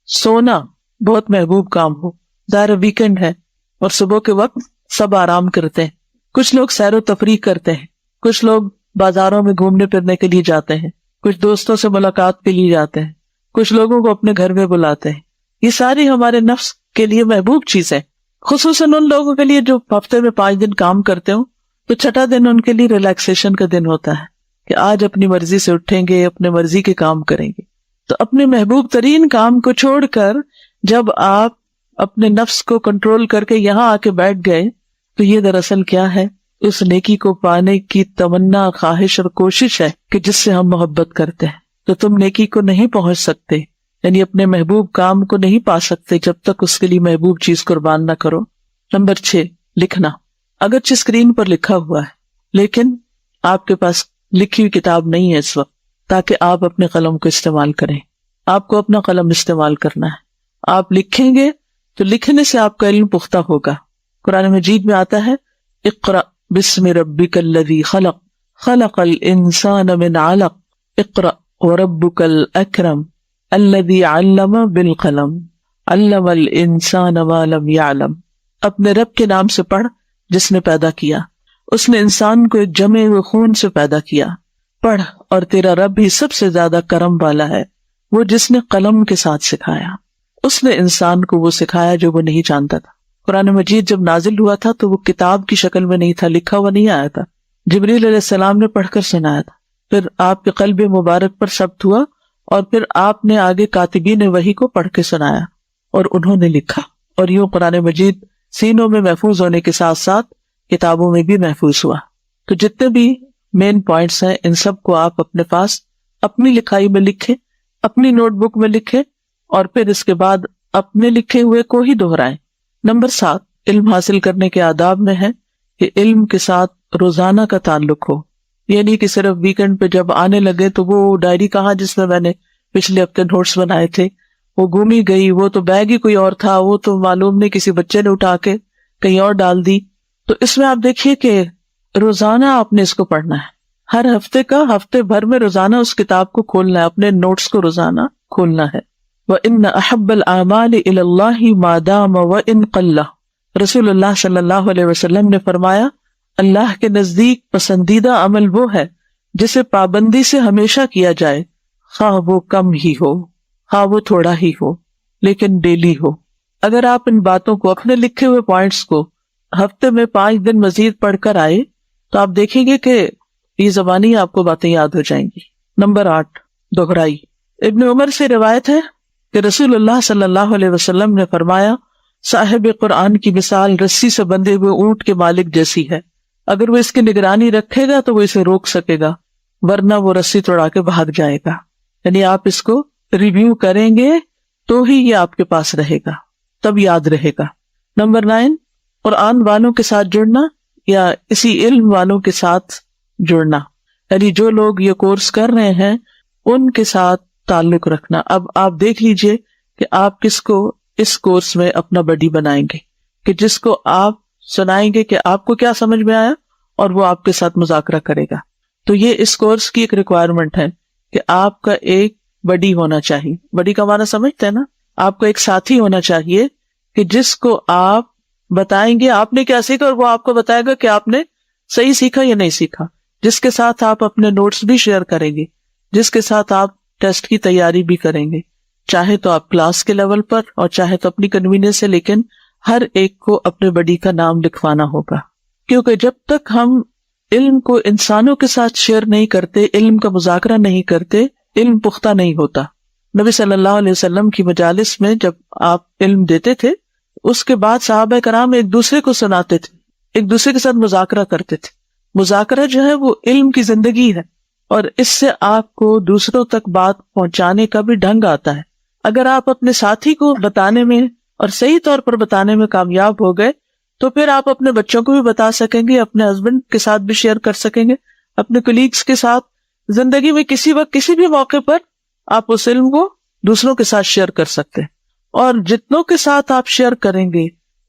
سونا بہت محبوب کام ہو، ظاہر ویکنڈ ہے اور صبح کے وقت سب آرام کرتے ہیں، کچھ لوگ سیر و تفریح کرتے ہیں، کچھ لوگ بازاروں میں گھومنے پھرنے کے لیے جاتے ہیں، کچھ دوستوں سے ملاقات کے لیے جاتے ہیں، کچھ لوگوں کو اپنے گھر میں بلاتے ہیں. یہ ساری ہمارے نفس کے لیے محبوب چیزیں، خصوصاً ان لوگوں کے لیے جو ہفتے میں 5 دن کام کرتے ہوں تو چھٹا دن ان کے لیے ریلیکسیشن کا دن ہوتا ہے کہ آج اپنی مرضی سے اٹھیں گے، اپنے مرضی کے کام کریں گے. تو اپنے محبوب ترین کام کو چھوڑ کر جب آپ اپنے نفس کو کنٹرول کر کے یہاں آ کے بیٹھ گئے تو یہ دراصل کیا ہے؟ اس نیکی کو پانے کی تمنا، خواہش اور کوشش ہے کہ جس سے ہم محبت کرتے ہیں. تو تم نیکی کو نہیں پہنچ سکتے، یعنی اپنے محبوب کام کو نہیں پا سکتے جب تک اس کے لیے محبوب چیز قربان نہ کرو. نمبر 6، لکھنا. اگرچہ اسکرین پر لکھا ہوا ہے لیکن آپ کے پاس لکھی ہوئی کتاب نہیں ہے اس وقت، تاکہ آپ اپنے قلم کو استعمال کریں. آپ کو اپنا قلم استعمال کرنا ہے. آپ لکھیں گے تو لکھنے سے آپ کا علم پختہ ہوگا. قرآن مجید میں آتا ہے اقرأ بسم ربک الذی خلق خلق الانسان من علق اقرأ وربک الاکرم الذی علم بالقلم علم الانسان ما لم یعلم. اپنے رب کے نام سے پڑھ جس نے پیدا کیا، اس نے انسان کو ایک جمے ہوئے خون سے پیدا کیا. پڑھ اور تیرا رب ہی سب سے زیادہ کرم والا ہے، وہ جس نے قلم کے ساتھ سکھایا. اس نے انسان کو وہ سکھایا جو وہ نہیں جانتا تھا. قرآن مجید جب نازل ہوا تھا تو وہ کتاب کی شکل میں نہیں تھا، لکھا ہوا نہیں آیا تھا. جبریل علیہ السلام نے پڑھ کر سنایا تھا، پھر آپ کے قلب مبارک پر ثبت ہوا، اور پھر آپ نے آگے کاتبین وحی کو پڑھ کے سنایا اور انہوں نے لکھا. اور یوں قرآن مجید سینوں میں محفوظ ہونے کے ساتھ ساتھ کتابوں میں بھی محفوظ ہوا. تو جتنے بھی مین پوائنٹس ہیں ان سب کو آپ اپنے پاس اپنی لکھائی میں لکھیں، اپنی نوٹ بک میں لکھیں، اور پھر اس کے بعد اپنے لکھے ہوئے کو ہی دہرائیں. نمبر 7، علم حاصل کرنے کے آداب میں ہے کہ علم کے ساتھ روزانہ کا تعلق ہو. یہ نہیں کہ صرف ویکنڈ پہ جب آنے لگے تو وہ ڈائری کہاں جس میں نے پچھلے ہفتے نوٹس بنائے تھے وہ گم ہی گئی، وہ تو بیگ ہی کوئی اور تھا، وہ تو معلوم نہیں کسی بچے نے اٹھا کے کہیں اور ڈال دی. تو اس میں آپ دیکھیے کہ روزانہ آپ نے اس کو پڑھنا ہے. ہر ہفتے کا ہفتے بھر میں روزانہ اس کتاب کو کھولنا ہے، اپنے نوٹس کو روزانہ کھولنا ہے. وَإِنَّ أَحَبَّ الْأَعْمَالِ إِلَى اللَّهِ مَا دَامَ وَإِنْ قَلَّ. رسول اللہ صلی اللہ علیہ وسلم نے فرمایا اللہ کے نزدیک پسندیدہ عمل وہ ہے جسے پابندی سے ہمیشہ کیا جائے، خواہ وہ کم ہی ہو، خواہ وہ تھوڑا ہی ہو، لیکن ڈیلی ہو. اگر آپ ان باتوں کو، اپنے لکھے ہوئے پوائنٹس کو ہفتے میں 5 دن مزید پڑھ کر آئے تو آپ دیکھیں گے کہ یہ زبانی آپ کو باتیں یاد ہو جائیں گی۔ نمبر 8، دہرائی۔ ابن عمر سے روایت ہے کہ رسول اللہ صلی اللہ علیہ وسلم نے فرمایا، صاحب قرآن کی مثال رسی سے بندھے ہوئے اونٹ کے مالک جیسی ہے، اگر وہ اس کی نگرانی رکھے گا تو وہ اسے روک سکے گا، ورنہ وہ رسی توڑا کے بھاگ جائے گا۔ یعنی آپ اس کو ریویو کریں گے تو ہی یہ آپ کے پاس رہے گا، تب یاد رہے گا۔ نمبر 9، قرآن والوں کے ساتھ جڑنا یا اسی علم والوں کے ساتھ جڑنا، یعنی جو لوگ یہ کورس کر رہے ہیں ان کے ساتھ تعلق رکھنا۔ اب آپ دیکھ لیجئے کہ آپ کس کو اس کورس میں اپنا بڈی بنائیں گے، کہ جس کو آپ سنائیں گے کہ آپ کو کیا سمجھ میں آیا اور وہ آپ کے ساتھ مذاکرہ کرے گا۔ تو یہ اس کورس کی ایک ریکوائرمنٹ ہے کہ آپ کا ایک بڈی ہونا چاہیے۔ بڈی کا معنی سمجھتے ہیں نا؟ آپ کا ایک ساتھی ہونا چاہیے کہ جس کو آپ بتائیں گے آپ نے کیا سیکھا اور وہ آپ کو بتائے گا کہ آپ نے صحیح سیکھا یا نہیں سیکھا، جس کے ساتھ آپ اپنے نوٹس بھی شیئر کریں گے، جس کے ساتھ آپ ٹیسٹ کی تیاری بھی کریں گے، چاہے تو آپ کلاس کے لیول پر اور چاہے تو اپنی کنوینئنس سے، لیکن ہر ایک کو اپنے بڈی کا نام لکھوانا ہوگا، کیونکہ جب تک ہم علم کو انسانوں کے ساتھ شیئر نہیں کرتے، علم کا مذاکرہ نہیں کرتے، علم پختہ نہیں ہوتا۔ نبی صلی اللہ علیہ وسلم کی مجالس میں جب آپ علم دیتے تھے، اس کے بعد صحابہ کرام ایک دوسرے کو سناتے تھے، ایک دوسرے کے ساتھ مذاکرہ کرتے تھے۔ مذاکرہ جو ہے وہ علم کی زندگی ہے، اور اس سے آپ کو دوسروں تک بات پہنچانے کا بھی ڈھنگ آتا ہے۔ اگر آپ اپنے ساتھی کو بتانے میں اور صحیح طور پر بتانے میں کامیاب ہو گئے تو پھر آپ اپنے بچوں کو بھی بتا سکیں گے، اپنے ہسبینڈ کے ساتھ بھی شیئر کر سکیں گے، اپنے کولیگز کے ساتھ۔ زندگی میں کسی وقت کسی بھی موقع پر آپ اس علم کو دوسروں کے ساتھ شیئر کر سکتے ہیں، اور جتنوں کے ساتھ آپ شیئر کریں گے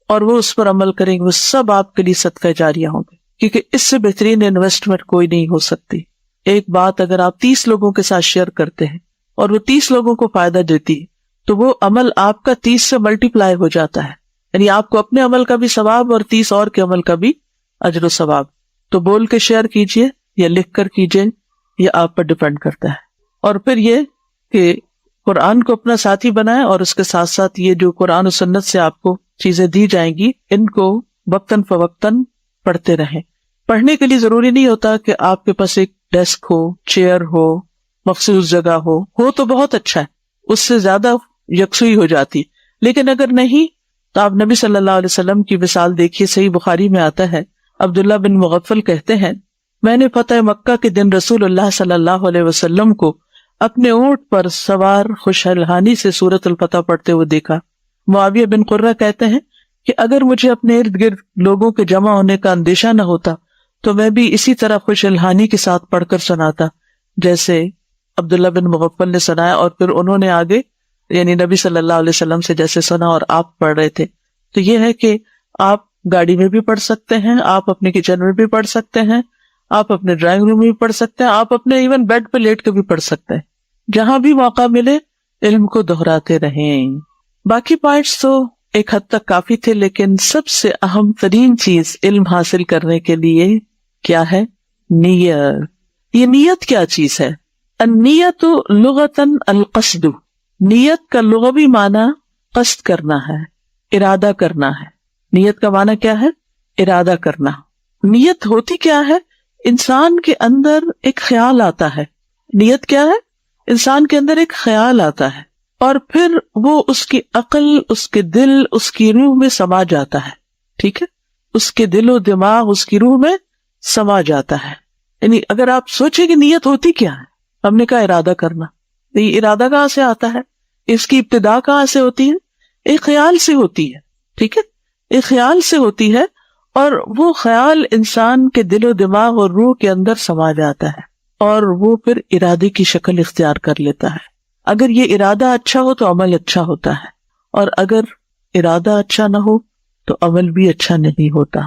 اور وہ اس پر عمل کریں گے، وہ سب آپ کے لیے صدقہ جاریہ ہوں گے، کیونکہ اس سے بہترین انویسٹمنٹ کوئی نہیں ہو سکتی۔ ایک بات اگر آپ 30 لوگوں کے ساتھ شیئر کرتے ہیں اور وہ 30 لوگوں کو فائدہ دیتی ہے تو وہ عمل آپ کا 30 سے ملٹی پلائی ہو جاتا ہے، یعنی آپ کو اپنے عمل کا بھی ثواب اور 30 اور کے عمل کا بھی اجر و ثواب۔ تو بول کے شیئر کیجئے یا لکھ کر کیجئے، یہ آپ پر ڈیپینڈ کرتا ہے۔ اور پھر یہ کہ قرآن کو اپنا ساتھی بنائیں، اور اس کے ساتھ ساتھ یہ جو قرآن و سنت سے آپ کو چیزیں دی جائیں گی ان کو وقتاً فوقتاً پڑھتے رہیں۔ پڑھنے کے لیے ضروری نہیں ہوتا کہ آپ کے پاس ایک ڈیسک ہو، چیئر ہو، مخصوص جگہ ہو تو بہت اچھا ہے، اس سے زیادہ یکسوئی ہو جاتی، لیکن اگر نہیں تو آپ نبی صلی اللہ علیہ وسلم کی مثال دیکھیے۔ صحیح بخاری میں آتا ہے، عبداللہ بن مغفل کہتے ہیں، میں نے فتح مکہ کے دن رسول اللہ صلی اللہ علیہ وسلم کو اپنے اونٹ پر سوار خوشحالانی سے سورۃ الفتح پڑھتے ہوئے دیکھا۔ معاویہ بن قرہ کہتے ہیں کہ اگر مجھے اپنے ارد گرد لوگوں کے جمع ہونے کا اندیشہ نہ ہوتا تو میں بھی اسی طرح خوش الحانی کے ساتھ پڑھ کر سناتا جیسے عبداللہ بن مغفل نے سنایا، اور پھر انہوں نے آگے یعنی نبی صلی اللہ علیہ وسلم سے جیسے سنا اور آپ پڑھ رہے تھے۔ تو یہ ہے کہ آپ گاڑی میں بھی پڑھ سکتے ہیں، آپ اپنے کچن میں بھی پڑھ سکتے ہیں، آپ اپنے ڈرائنگ روم میں بھی پڑھ سکتے ہیں، آپ اپنے ایون بیڈ پہ لیٹ کے بھی پڑھ سکتے ہیں۔ جہاں بھی موقع ملے علم کو دہراتے رہیں۔ باقی پوائنٹس تو ایک حد تک کافی تھے، لیکن سب سے اہم ترین چیز علم حاصل کرنے کے لیے کیا ہے؟ نیت۔ یہ نیت کیا چیز ہے؟ النیت لغتاً القصد، نیت کا لغوی معنی قصد کرنا ہے، ارادہ کرنا ہے۔ نیت کا معنی کیا ہے؟ ارادہ کرنا۔ نیت ہوتی کیا ہے؟ انسان کے اندر ایک خیال آتا ہے۔ نیت کیا ہے؟ انسان کے اندر ایک خیال آتا ہے، اور پھر وہ اس کی عقل، اس کے دل، اس کی روح میں سما جاتا ہے۔ ٹھیک ہے، اس کے دل و دماغ، اس کی روح میں سما جاتا ہے۔ یعنی اگر آپ سوچیں کہ نیت ہوتی کیا ہے، ہم نے کہا ارادہ کرنا۔ یہ ارادہ کہاں سے آتا ہے؟ اس کی ابتدا کہاں سے ہوتی ہے؟ ایک خیال سے ہوتی ہے۔ ٹھیک ہے، ایک خیال سے ہوتی ہے، اور وہ خیال انسان کے دل و دماغ اور روح کے اندر سما جاتا ہے، اور وہ پھر ارادے کی شکل اختیار کر لیتا ہے۔ اگر یہ ارادہ اچھا ہو تو عمل اچھا ہوتا ہے، اور اگر ارادہ اچھا نہ ہو تو عمل بھی اچھا نہیں ہوتا۔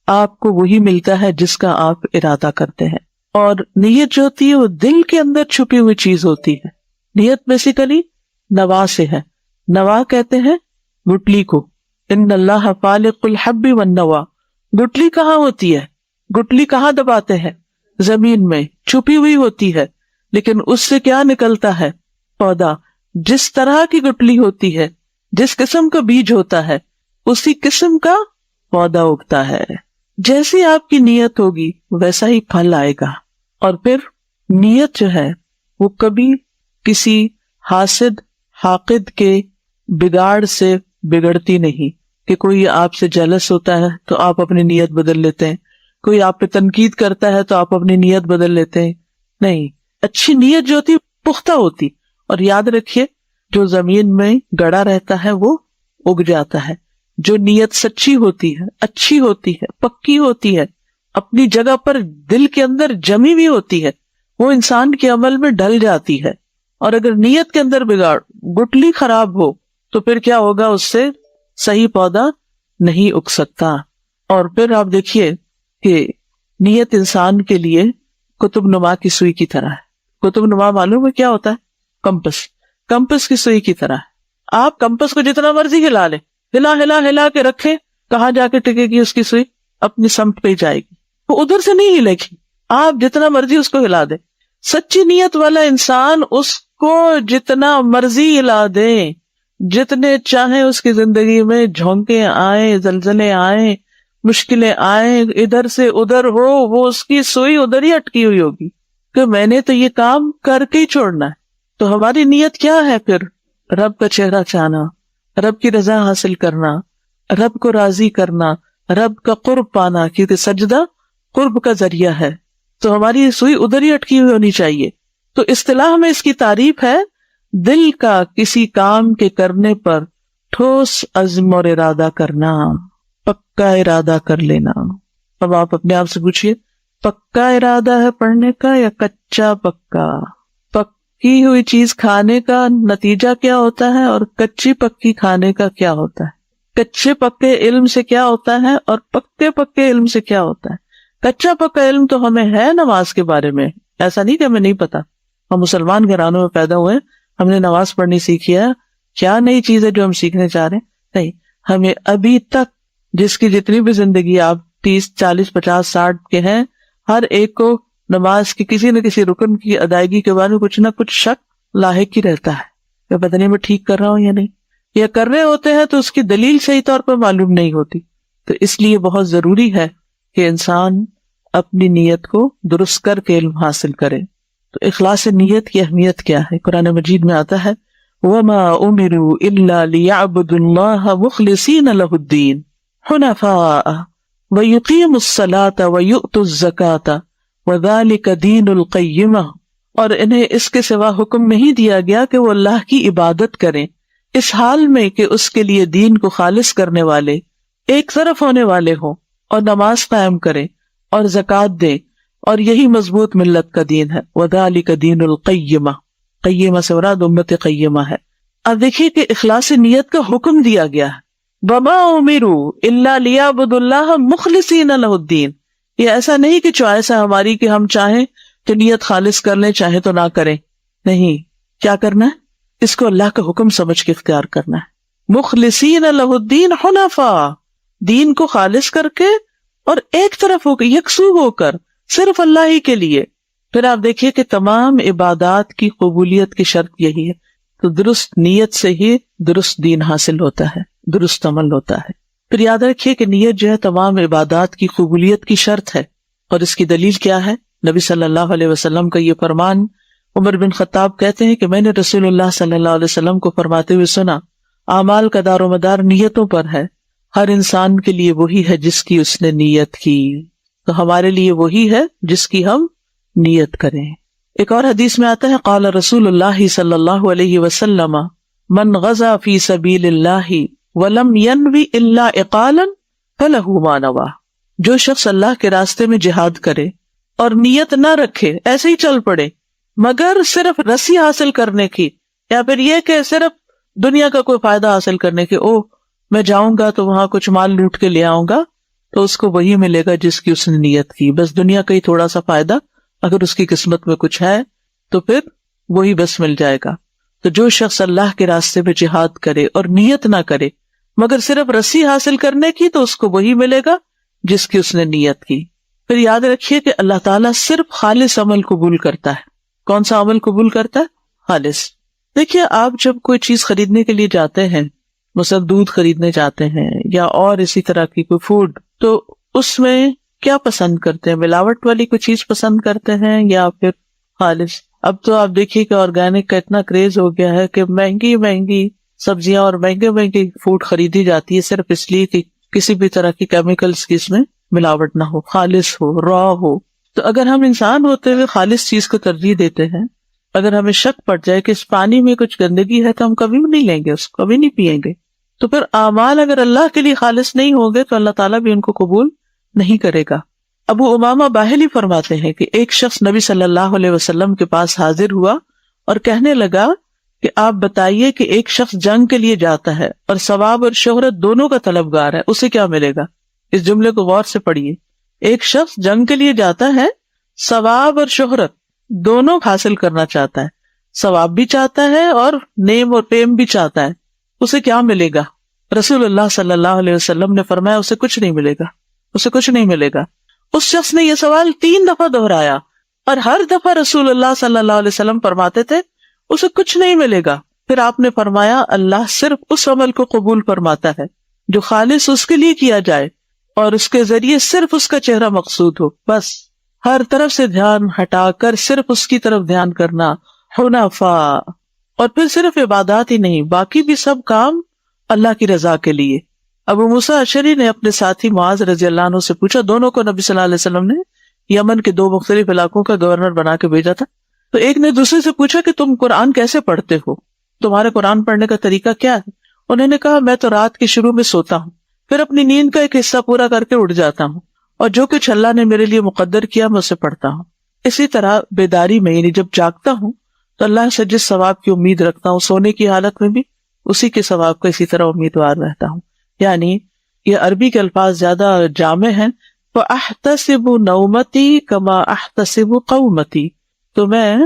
آپ کو وہی ملتا ہے جس کا آپ ارادہ کرتے ہیں۔ اور نیت جو ہوتی ہے وہ دل کے اندر چھپی ہوئی چیز ہوتی ہے۔ نیت بیسیکلی نوا سے ہے۔ نوا کہتے ہیں گٹلی کو، ان اللہ فالق الحب والنوا۔ گٹلی کہاں ہوتی ہے؟ گٹلی کہاں دباتے ہیں؟ زمین میں چھپی ہوئی ہوتی ہے، لیکن اس سے کیا نکلتا ہے؟ پودا۔ جس طرح کی گٹلی ہوتی ہے جس قسم کا بیج ہوتا ہے اسی قسم کا پودا اگتا ہے. جیسی آپ کی نیت ہوگی ویسا ہی پھل آئے گا. اور پھر نیت جو ہے وہ کبھی کسی حاسد حاقد کے بگاڑ سے بگڑتی نہیں کہ کوئی آپ سے جلس ہوتا ہے تو آپ اپنی نیت بدل لیتے ہیں, کوئی آپ پہ تنقید کرتا ہے تو آپ اپنی نیت بدل لیتے ہیں. نہیں, اچھی نیت جو ہوتی پختہ ہوتی. اور یاد رکھیے جو زمین میں گڑا رہتا ہے وہ اگ جاتا ہے. جو نیت سچی ہوتی ہے, اچھی ہوتی ہے, پکی ہوتی ہے, اپنی جگہ پر دل کے اندر جمی ہوئی ہوتی ہے, وہ انسان کے عمل میں ڈل جاتی ہے. اور اگر نیت کے اندر بگاڑ, گٹلی خراب ہو تو پھر کیا ہوگا, اس سے صحیح پودا نہیں اگ سکتا. اور پھر آپ دیکھیے کہ نیت انسان کے لیے قطب نما کی سوئی کی طرح ہے. قطب نما معلوم ہے کیا ہوتا ہے؟ کمپس کی سوئی کی طرح ہے. آپ کمپس کو جتنا مرضی ہلا لیں, ہلا کے رکھیں, کہاں جا کے ٹکے گی اس کی سوئی؟ اپنی سمت پہ ہی جائے گی, وہ ادھر سے نہیں ہلے گی. آپ جتنا مرضی اس کو ہلا دیں. سچی نیت والا انسان اس کو جتنا مرضی ہلا دیں, جتنے چاہیں اس کی زندگی میں جھونکے آئیں, زلزلے آئیں, مشکلیں آئیں, ادھر سے ادھر ہو, وہ اس کی سوئی ادھر ہی اٹکی ہوئی ہوگی کہ میں نے تو یہ کام کر کے ہی چھوڑنا ہے. تو ہماری نیت کیا ہے پھر؟ رب کا چہرہ چاہنا, رب کی رضا حاصل کرنا, رب کو راضی کرنا, رب کا قرب پانا, کیونکہ سجدہ قرب کا ذریعہ ہے. تو ہماری سوئی ادھر ہی اٹکی ہوئی ہونی چاہیے. تو اصطلاح میں اس کی تعریف ہے دل کا کسی کام کے کرنے پر ٹھوس عزم اور ارادہ کرنا, پکا ارادہ کر لینا. اب آپ اپنے آپ سے پوچھئے, پکا ارادہ ہے پڑھنے کا یا کچا پکا؟ پکی ہوئی چیز کھانے کا نتیجہ کیا ہوتا ہے اور کچی پکی کھانے کا کیا ہوتا ہے؟ کچے پکے علم سے کیا ہوتا ہے اور پکے پکے علم سے کیا ہوتا ہے؟ کچا پکا علم تو ہمیں ہے نماز کے بارے میں, ایسا نہیں کہ ہمیں نہیں پتا. ہم مسلمان گھرانوں میں پیدا ہوئے, ہم نے نماز پڑھنی سیکھی ہے. کیا نئی چیز ہے جو ہم سیکھنے چاہ رہے ہیں؟ نہیں, ہمیں ابھی تک جس کی جتنی بھی زندگی آپ 30, 40, 50, 60 کے ہیں, ہر ایک کو نماز کی کسی نہ کسی رکن کی ادائیگی کے بارے میں کچھ نہ کچھ شک لاحق ہی رہتا ہے کہ پتہ نہیں میں ٹھیک کر رہا ہوں یا نہیں, یا کر رہے ہوتے ہیں تو اس کی دلیل صحیح طور پر معلوم نہیں ہوتی. تو اس لیے بہت ضروری ہے کہ انسان اپنی نیت کو درست کر کے علم حاصل کرے. تو اخلاص نیت کی اہمیت کیا ہے؟ قرآن مجید میں آتا ہے وَمَا أُمِرُوا إِلَّا لِيَعْبُدُوا اللَّهَ مُخْلِصِينَ لَهُ الدِّينَ حُنَفَاءَ وَيُقِيمُوا الصَّلَاةَ وَيُؤْتُوا الزَّكَاةَ وَذَلِكَ دِينُ الْقَيِّمَةِ. اور انہیں اس کے سوا حکم نہیں دیا گیا کہ وہ اللہ کی عبادت کریں, اس حال میں کہ اس کے لیے دین کو خالص کرنے والے, ایک طرف ہونے والے ہوں, اور نماز قائم کریں اور زکوٰۃ دیں, اور یہی مضبوط ملت کا دین ہے. وَذَلِكَ دِينُ الْقَيِّمَةِ, قیمہ سے مراد امت قیمہ ہے. اب دیکھیے کہ اخلاص نیت کا حکم دیا گیا ہے. وَمَا أُمِرُوا إِلَّا لِيَعْبُدُوا اللَّهَ مُخْلِصِينَ لَهُ الدِّينَ. یہ ایسا نہیں کہ چوائس ہے ہماری کہ ہم چاہیں تو نیت خالص کر لیں, چاہیں تو نہ کریں. نہیں, کیا کرنا ہے؟ اس کو اللہ کا حکم سمجھ کے اختیار کرنا ہے. مخلصین لہ الدین حنفاء, دین کو خالص کر کے اور ایک طرف ہو کے, یکسو ہو کر, صرف اللہ ہی کے لیے. پھر آپ دیکھیے کہ تمام عبادات کی قبولیت کی شرط یہی ہے. تو درست نیت سے ہی درست دین حاصل ہوتا ہے, درست عمل ہوتا ہے. پھر یاد رکھیے کہ نیت جو ہے تمام عبادات کی قبولیت کی شرط ہے. اور اس کی دلیل کیا ہے؟ نبی صلی اللہ علیہ وسلم کا یہ فرمان. عمر بن خطاب کہتے ہیں کہ میں نے رسول اللہ صلی اللہ علیہ وسلم کو فرماتے ہوئے سنا, اعمال کا دار و مدار نیتوں پر ہے, ہر انسان کے لیے وہی ہے جس کی اس نے نیت کی. تو ہمارے لیے وہی ہے جس کی ہم نیت کریں. ایک اور حدیث میں آتا ہے قال رسول اللہ صلی اللہ علیہ وسلم من غزا فی سبیل اللہ ولم ینوی الا اقالا فلہ ما نوی. جو شخص اللہ کے راستے میں جہاد کرے اور نیت نہ رکھے, ایسے ہی چل پڑے مگر صرف رسی حاصل کرنے کی, یا پھر یہ کہ صرف دنیا کا کوئی فائدہ حاصل کرنے کی, میں جاؤں گا تو وہاں کچھ مال لوٹ کے لے آؤں گا, تو اس کو وہی ملے گا جس کی اس نے نیت کی. بس دنیا کا ہی تھوڑا سا فائدہ اگر اس کی قسمت میں کچھ ہے تو پھر وہی بس مل جائے گا. تو جو شخص اللہ کے راستے میں جہاد کرے اور نیت نہ کرے مگر صرف رسی حاصل کرنے کی, تو اس کو وہی ملے گا جس کی اس نے نیت کی. پھر یاد رکھیے کہ اللہ تعالیٰ صرف خالص عمل قبول کرتا ہے. کون سا عمل قبول کرتا ہے؟ خالص. دیکھیے آپ جب کوئی چیز خریدنے کے لیے جاتے ہیں مثلا دودھ خریدنے جاتے ہیں یا اور اسی طرح کی کوئی فوڈ، تو اس میں کیا پسند کرتے ہیں؟ ملاوٹ والی کوئی چیز پسند کرتے ہیں یا پھر خالص؟ اب تو آپ دیکھیے کہ آرگینک کا اتنا کریز ہو گیا ہے کہ مہنگی مہنگی سبزیاں اور مہنگے مہنگی فوڈ خریدی جاتی ہے صرف اس لیے کہ کسی بھی طرح کی کیمیکلز کی اس میں ملاوٹ نہ ہو، خالص ہو، را ہو۔ تو اگر ہم انسان ہوتے ہوئے خالص چیز کو ترجیح دیتے ہیں، اگر ہمیں شک پڑ جائے کہ اس پانی میں کچھ گندگی ہے تو ہم کبھی بھی نہیں لیں گے، اس کو کبھی نہیں پیئیں گے، تو پھر اعمال اگر اللہ کے لیے خالص نہیں ہوں گے تو اللہ تعالیٰ بھی ان کو قبول نہیں کرے گا۔ ابو امامہ باہلی فرماتے ہیں کہ ایک شخص نبی صلی اللہ علیہ وسلم کے پاس حاضر ہوا اور کہنے لگا کہ آپ بتائیے کہ ایک شخص جنگ کے لیے جاتا ہے اور ثواب اور شہرت دونوں کا طلبگار ہے، اسے کیا ملے گا؟ اس جملے کو غور سے پڑھیے۔ ایک شخص جنگ کے لیے جاتا ہے، ثواب اور شہرت دونوں حاصل کرنا چاہتا ہے، ثواب بھی چاہتا ہے اور نیم اور فیم بھی چاہتا ہے، اسے کیا ملے گا؟ رسول اللہ صلی اللہ علیہ وسلم نے فرمایا اسے کچھ نہیں ملے گا، اسے کچھ نہیں ملے گا۔ اس شخص نے یہ سوال 3 دفعہ دہرایا اور ہر دفعہ رسول اللہ صلی اللہ علیہ وسلم فرماتے تھے اسے کچھ نہیں ملے گا۔ پھر آپ نے فرمایا اللہ صرف اس عمل کو قبول فرماتا ہے جو خالص اس کے لیے کیا جائے اور اس کے ذریعے صرف اس کا چہرہ مقصود ہو، بس ہر طرف سے دھیان ہٹا کر صرف اس کی طرف دھیان کرنا، حنفاء۔ اور پھر صرف عبادات ہی نہیں، باقی بھی سب کام اللہ کی رضا کے لیے۔ ابو موسیٰ اشعری نے اپنے ساتھی معاذ رضی اللہ عنہ سے پوچھا، دونوں کو نبی صلی اللہ علیہ وسلم نے یمن کے 2 مختلف علاقوں کا گورنر بنا کے بھیجا تھا، تو ایک نے دوسرے سے پوچھا کہ تم قرآن کیسے پڑھتے ہو، تمہارے قرآن پڑھنے کا طریقہ کیا ہے؟ انہوں نے کہا میں تو رات کے شروع میں سوتا ہوں، پھر اپنی نیند کا ایک حصہ پورا کر کے اٹھ جاتا ہوں، اور جو کچھ اللہ نے میرے لیے مقدر کیا میں اسے پڑھتا ہوں۔ اسی طرح بیداری میں یعنی جب جاگتا ہوں تو اللہ سے جس ثواب کی امید رکھتا ہوں سونے کی حالت میں بھی اسی کے ثواب کا اسی طرح امیدوار رہتا ہوں۔ یعنی یہ عربی کے الفاظ زیادہ جامع ہیں، فَأَحْتَسِبُ نَوْمَتِي كَمَا أَحْتَسِبُ قَوْمَتِي، تو میں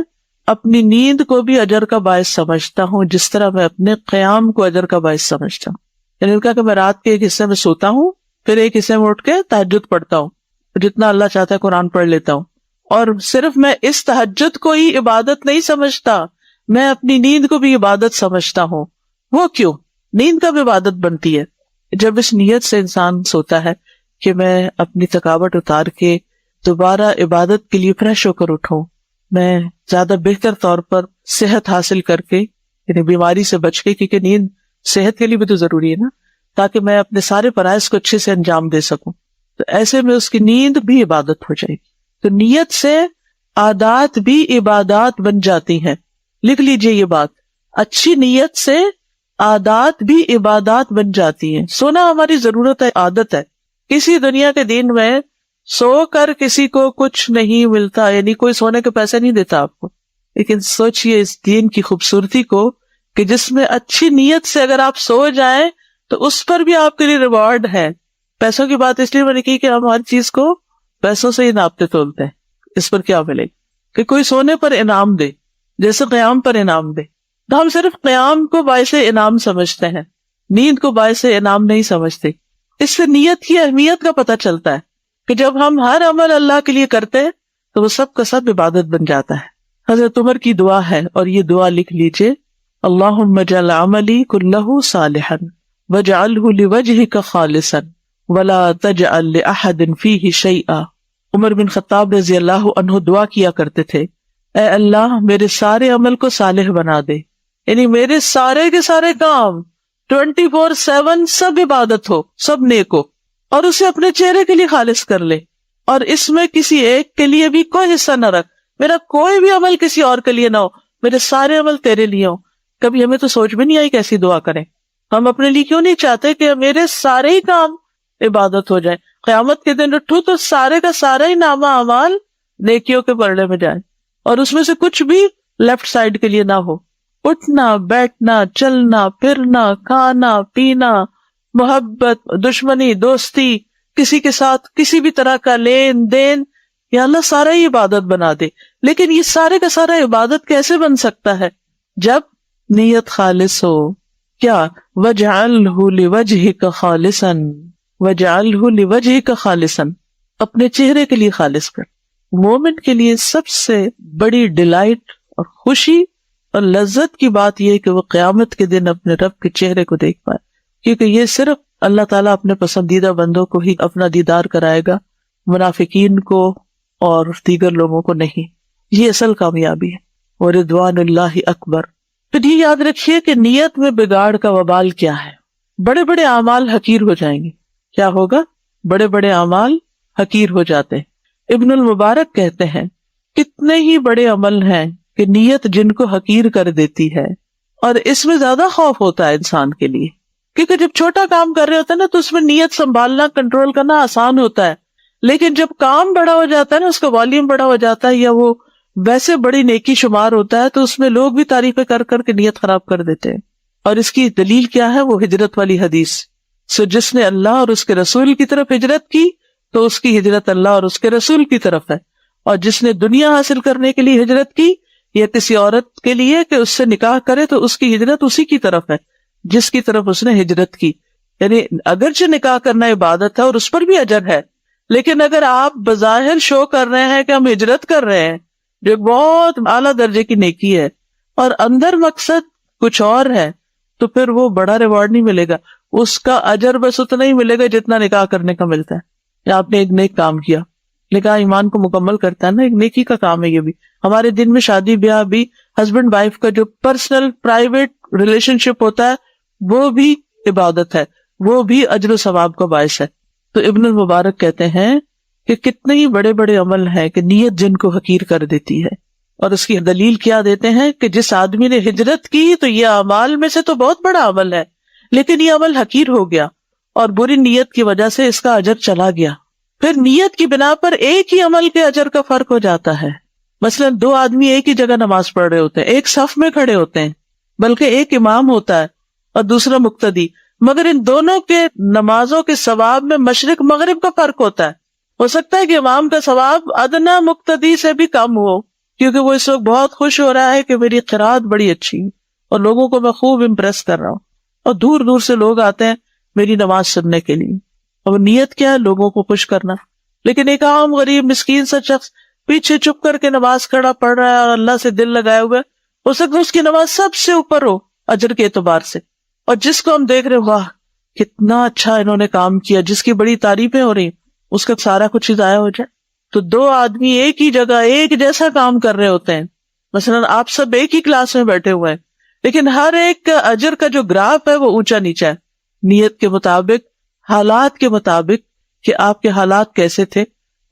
اپنی نیند کو بھی اجر کا باعث سمجھتا ہوں جس طرح میں اپنے قیام کو اجر کا باعث سمجھتا ہوں۔ یعنی ان کا کہ میں رات کے ایک حصے میں سوتا ہوں، پھر ایک حصے میں اٹھ کے تہجد پڑھتا ہوں، جتنا اللہ چاہتا ہے قرآن پڑھ لیتا ہوں، اور صرف میں اس تہجد کو ہی عبادت نہیں سمجھتا، میں اپنی نیند کو بھی عبادت سمجھتا ہوں۔ وہ کیوں؟ نیند کب عبادت بنتی ہے؟ جب اس نیت سے انسان سوتا ہے کہ میں اپنی تھکاوٹ اتار کے دوبارہ عبادت کے لیے فریش ہو کر اٹھوں، میں زیادہ بہتر طور پر صحت حاصل کر کے، یعنی بیماری سے بچ کے، کیونکہ نیند صحت کے لیے بھی تو ضروری ہے نا، تاکہ میں اپنے سارے فرائض کو اچھے سے انجام دے سکوں، تو ایسے میں اس کی نیند بھی عبادت ہو جائے گی۔ تو نیت سے عادات بھی عبادات بن جاتی ہیں، لکھ لیجئے یہ بات، اچھی نیت سے عادات بھی عبادات بن جاتی ہیں۔ سونا ہماری ضرورت ہے، عادت ہے، کسی دنیا کے دین میں سو کر کسی کو کچھ نہیں ملتا، یعنی کوئی سونے کے پیسے نہیں دیتا آپ کو، لیکن سوچئے اس دین کی خوبصورتی کو کہ جس میں اچھی نیت سے اگر آپ سو جائیں تو اس پر بھی آپ کے لیے ریوارڈ ہے۔ پیسوں کی بات اس لیے میں نے کی کہ ہم ہر چیز کو پیسوں سے ہی ناپتے تولتے ہیں، اس پر کیا ملے گا، کہ کوئی سونے پر انعام دے، جیسے قیام پر انعام دے، تو ہم صرف قیام کو باعث انعام سمجھتے ہیں، نیند کو باعث انعام نہیں سمجھتے۔ اس سے نیت کی اہمیت کا پتہ چلتا ہے کہ جب ہم ہر عمل اللہ کے لیے کرتے ہیں تو وہ سب کا سب عبادت بن جاتا ہے۔ حضرت عمر کی دعا ہے، اور یہ دعا لکھ لیجئے، اللہم اجعل عملی کلہ صالحا واجعلہ لوجہک خالصا ولا تجعل لأحد فیہ شیئا۔ عمر بن خطاب رضی اللہ عنہ دعا کیا کرتے تھے، اے اللہ میرے سارے عمل کو صالح بنا دے، یعنی میرے سارے کے سارے کام 24/7 سب عبادت ہو، سب نیک ہو، اور اسے اپنے چہرے کے لیے خالص کر لے، اور اس میں کسی ایک کے لیے بھی کوئی حصہ نہ رکھ، میرا کوئی بھی عمل کسی اور کے لیے نہ ہو، میرے سارے عمل تیرے لیے ہوں۔ کبھی ہمیں تو سوچ بھی نہیں آئی کیسی دعا کریں، ہم اپنے لیے کیوں نہیں چاہتے کہ میرے سارے ہی کام عبادت ہو جائیں، قیامت کے دن اٹھوں تو سارے کا سارا ہی نامہ اعمال نیکیوں کے پلڑے میں جائے، اور اس میں سے کچھ بھی لیفٹ سائڈ کے لیے نہ ہو۔ اٹھنا بیٹھنا چلنا پھرنا کھانا پینا، محبت دشمنی دوستی، کسی کے ساتھ کسی بھی طرح کا لین دین، یا اللہ سارا ہی عبادت بنا دے۔ لیکن یہ سارے کا سارا عبادت کیسے بن سکتا ہے؟ جب نیت خالص ہو۔ کیا؟ وَاجْعَلْهُ لِوَجْهِكَ خَالِصًا وَاجْعَلْهُ لِوَجْهِكَ خَالِصًا، اپنے چہرے کے لیے خالص کر۔ مومن کے لیے سب سے بڑی ڈیلائٹ اور خوشی اور لذت کی بات یہ ہے کہ وہ قیامت کے دن اپنے رب کے چہرے کو دیکھ پائے، کیونکہ یہ صرف اللہ تعالیٰ اپنے پسندیدہ بندوں کو ہی اپنا دیدار کرائے گا، منافقین کو اور دیگر لوگوں کو نہیں. یہ اصل کامیابی ہے. وَرِضْوَانُ اللَّهِ اکبر. پھر یہ یاد رکھیے کہ نیت میں بگاڑ کا وبال کیا ہے. بڑے بڑے اعمال حقیر ہو جائیں گے. کیا ہوگا؟ بڑے بڑے اعمال حقیر ہو جاتے ہیں. ابن المبارک کہتے ہیں کتنے ہی بڑے عمل ہیں کہ نیت جن کو حقیر کر دیتی ہے، اور اس میں زیادہ خوف ہوتا ہے انسان کے لیے، کیونکہ جب چھوٹا کام کر رہے ہوتے ہیں نا تو اس میں نیت سنبھالنا، کنٹرول کرنا آسان ہوتا ہے. لیکن جب کام بڑا ہو جاتا ہے نا، اس کا والیوم بڑا ہو جاتا ہے، یا وہ ویسے بڑی نیکی شمار ہوتا ہے، تو اس میں لوگ بھی تعریفیں کر کر کے نیت خراب کر دیتے ہیں. اور اس کی دلیل کیا ہے؟ وہ ہجرت والی حدیث. جس نے اللہ اور اس کے رسول کی طرف ہجرت کی تو اس کی ہجرت اللہ اور اس کے رسول کی طرف ہے. اور جس نے دنیا حاصل کرنے کے لیے ہجرت کی یا کسی عورت کے لیے کہ اس سے نکاح کرے تو اس کی ہجرت اسی کی طرف ہے جس کی طرف اس نے ہجرت کی. یعنی اگرچہ نکاح کرنا عبادت ہے اور اس پر بھی اجر ہے، لیکن اگر آپ بظاہر شو کر رہے ہیں کہ ہم ہجرت کر رہے ہیں، جو بہت اعلیٰ درجے کی نیکی ہے، اور اندر مقصد کچھ اور ہے، تو پھر وہ بڑا ریوارڈ نہیں ملے گا. اس کا اجر بس اتنا ہی ملے گا جتنا نکاح کرنے کا ملتا ہے. یا آپ نے ایک نیک کام کیا، نکاح ایمان کو مکمل کرتا ہے نا، ایک نیکی کا کام ہے. یہ بھی ہمارے دن میں شادی بیاہ بھی ہسبینڈ وائف کا جو پرسنل پرائیویٹ ریلیشن شپ ہوتا ہے وہ بھی عبادت ہے، وہ بھی اجر و ثواب کا باعث ہے. تو ابن المبارک کہتے ہیں کہ کتنے ہی بڑے بڑے عمل ہیں کہ نیت جن کو حقیر کر دیتی ہے. اور اس کی دلیل کیا دیتے ہیں کہ جس آدمی نے ہجرت کی تو یہ اعمال میں سے تو بہت بڑا عمل ہے، لیکن یہ عمل حقیر ہو گیا اور بری نیت کی وجہ سے اس کا اجر چلا گیا. پھر نیت کی بنا پر ایک ہی عمل کے اجر کا فرق ہو جاتا ہے. مثلا دو آدمی ایک ہی جگہ نماز پڑھ رہے ہوتے ہیں، ایک صف میں کھڑے ہوتے ہیں، بلکہ ایک امام ہوتا ہے اور دوسرا مقتدی، مگر ان دونوں کے نمازوں کے ثواب میں مشرق مغرب کا فرق ہوتا ہے. ہو سکتا ہے کہ امام کا ثواب ادنا مقتدی سے بھی کم ہو، کیونکہ وہ اس وقت بہت خوش ہو رہا ہے کہ میری قرات بڑی اچھی اور لوگوں کو میں خوب امپریس کر رہا ہوں، اور دور دور سے لوگ آتے ہیں میری نماز سننے کے لیے. اور نیت کیا ہے؟ لوگوں کو خوش کرنا. لیکن ایک عام غریب مسکین سا شخص پیچھے چپ کر کے نماز کھڑا پڑھ رہا ہے اور اللہ سے دل لگائے ہوئے، ہو سکتا ہے اس کی نماز سب سے اوپر ہو اجر کے اعتبار سے، اور جس کو ہم دیکھ رہے واہ کتنا اچھا انہوں نے کام کیا، جس کی بڑی تعریفیں ہو رہی، اس کا سارا کچھ ہی ضائع ہو جائے. تو دو آدمی ایک ہی جگہ ایک جیسا کام کر رہے ہوتے ہیں، مثلا آپ سب ایک ہی کلاس میں بیٹھے ہوئے ہیں، لیکن ہر ایک کا اجر کا جو گراف ہے وہ اونچا نیچا ہے، نیت کے مطابق، حالات کے مطابق کہ آپ کے حالات کیسے تھے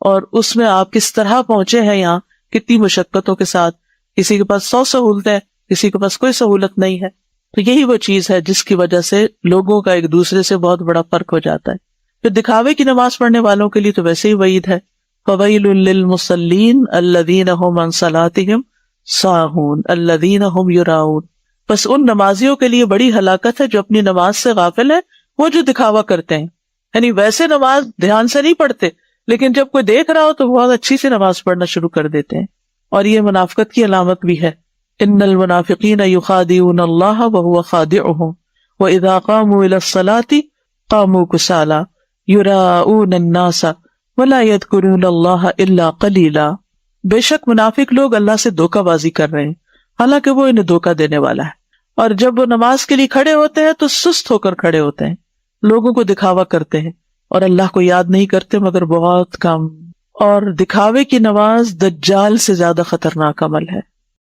اور اس میں آپ کس طرح پہنچے ہیں یہاں، کتنی مشقتوں کے ساتھ. کسی کے پاس 100 سہولتیں، کسی کے پاس کوئی سہولت نہیں ہے. تو یہی وہ چیز ہے جس کی وجہ سے لوگوں کا ایک دوسرے سے بہت بڑا فرق ہو جاتا ہے. پھر دکھاوے کی نماز پڑھنے والوں کے لیے تو ویسے ہی وعید ہے، فَوَيْلٌ لِّلْمُصَلِّينَ الَّذِينَ هُمْ عَن صَلَاتِهِمْ سَاهُونَ الَّذِينَ هُمْ يُرَاءُونَ. بس ان نمازیوں کے لیے بڑی ہلاکت ہے جو اپنی نماز سے غافل ہے، وہ جو دکھاوا کرتے ہیں. یعنی ویسے نماز دھیان سے نہیں پڑھتے، لیکن جب کوئی دیکھ رہا ہو تو بہت اچھی سے نماز پڑھنا شروع کر دیتے ہیں. اور یہ منافقت کی علامت بھی ہے. ان المنافقین یخادعون اللہ وهو خادعهم واذا قاموا الى الصلاة قاموا کسالى یراؤون الناس ولا یذکرون اللہ الا قلیلا. بے شک منافق لوگ اللہ سے دھوکہ بازی کر رہے ہیں، حالانکہ وہ انہیں دھوکہ دینے والا ہے. اور جب وہ نماز کے لیے کھڑے ہوتے ہیں تو سست ہو کر کھڑے ہوتے ہیں، لوگوں کو دکھاوا کرتے ہیں اور اللہ کو یاد نہیں کرتے مگر بہت کم. اور دکھاوے کی نماز دجال سے زیادہ خطرناک عمل ہے.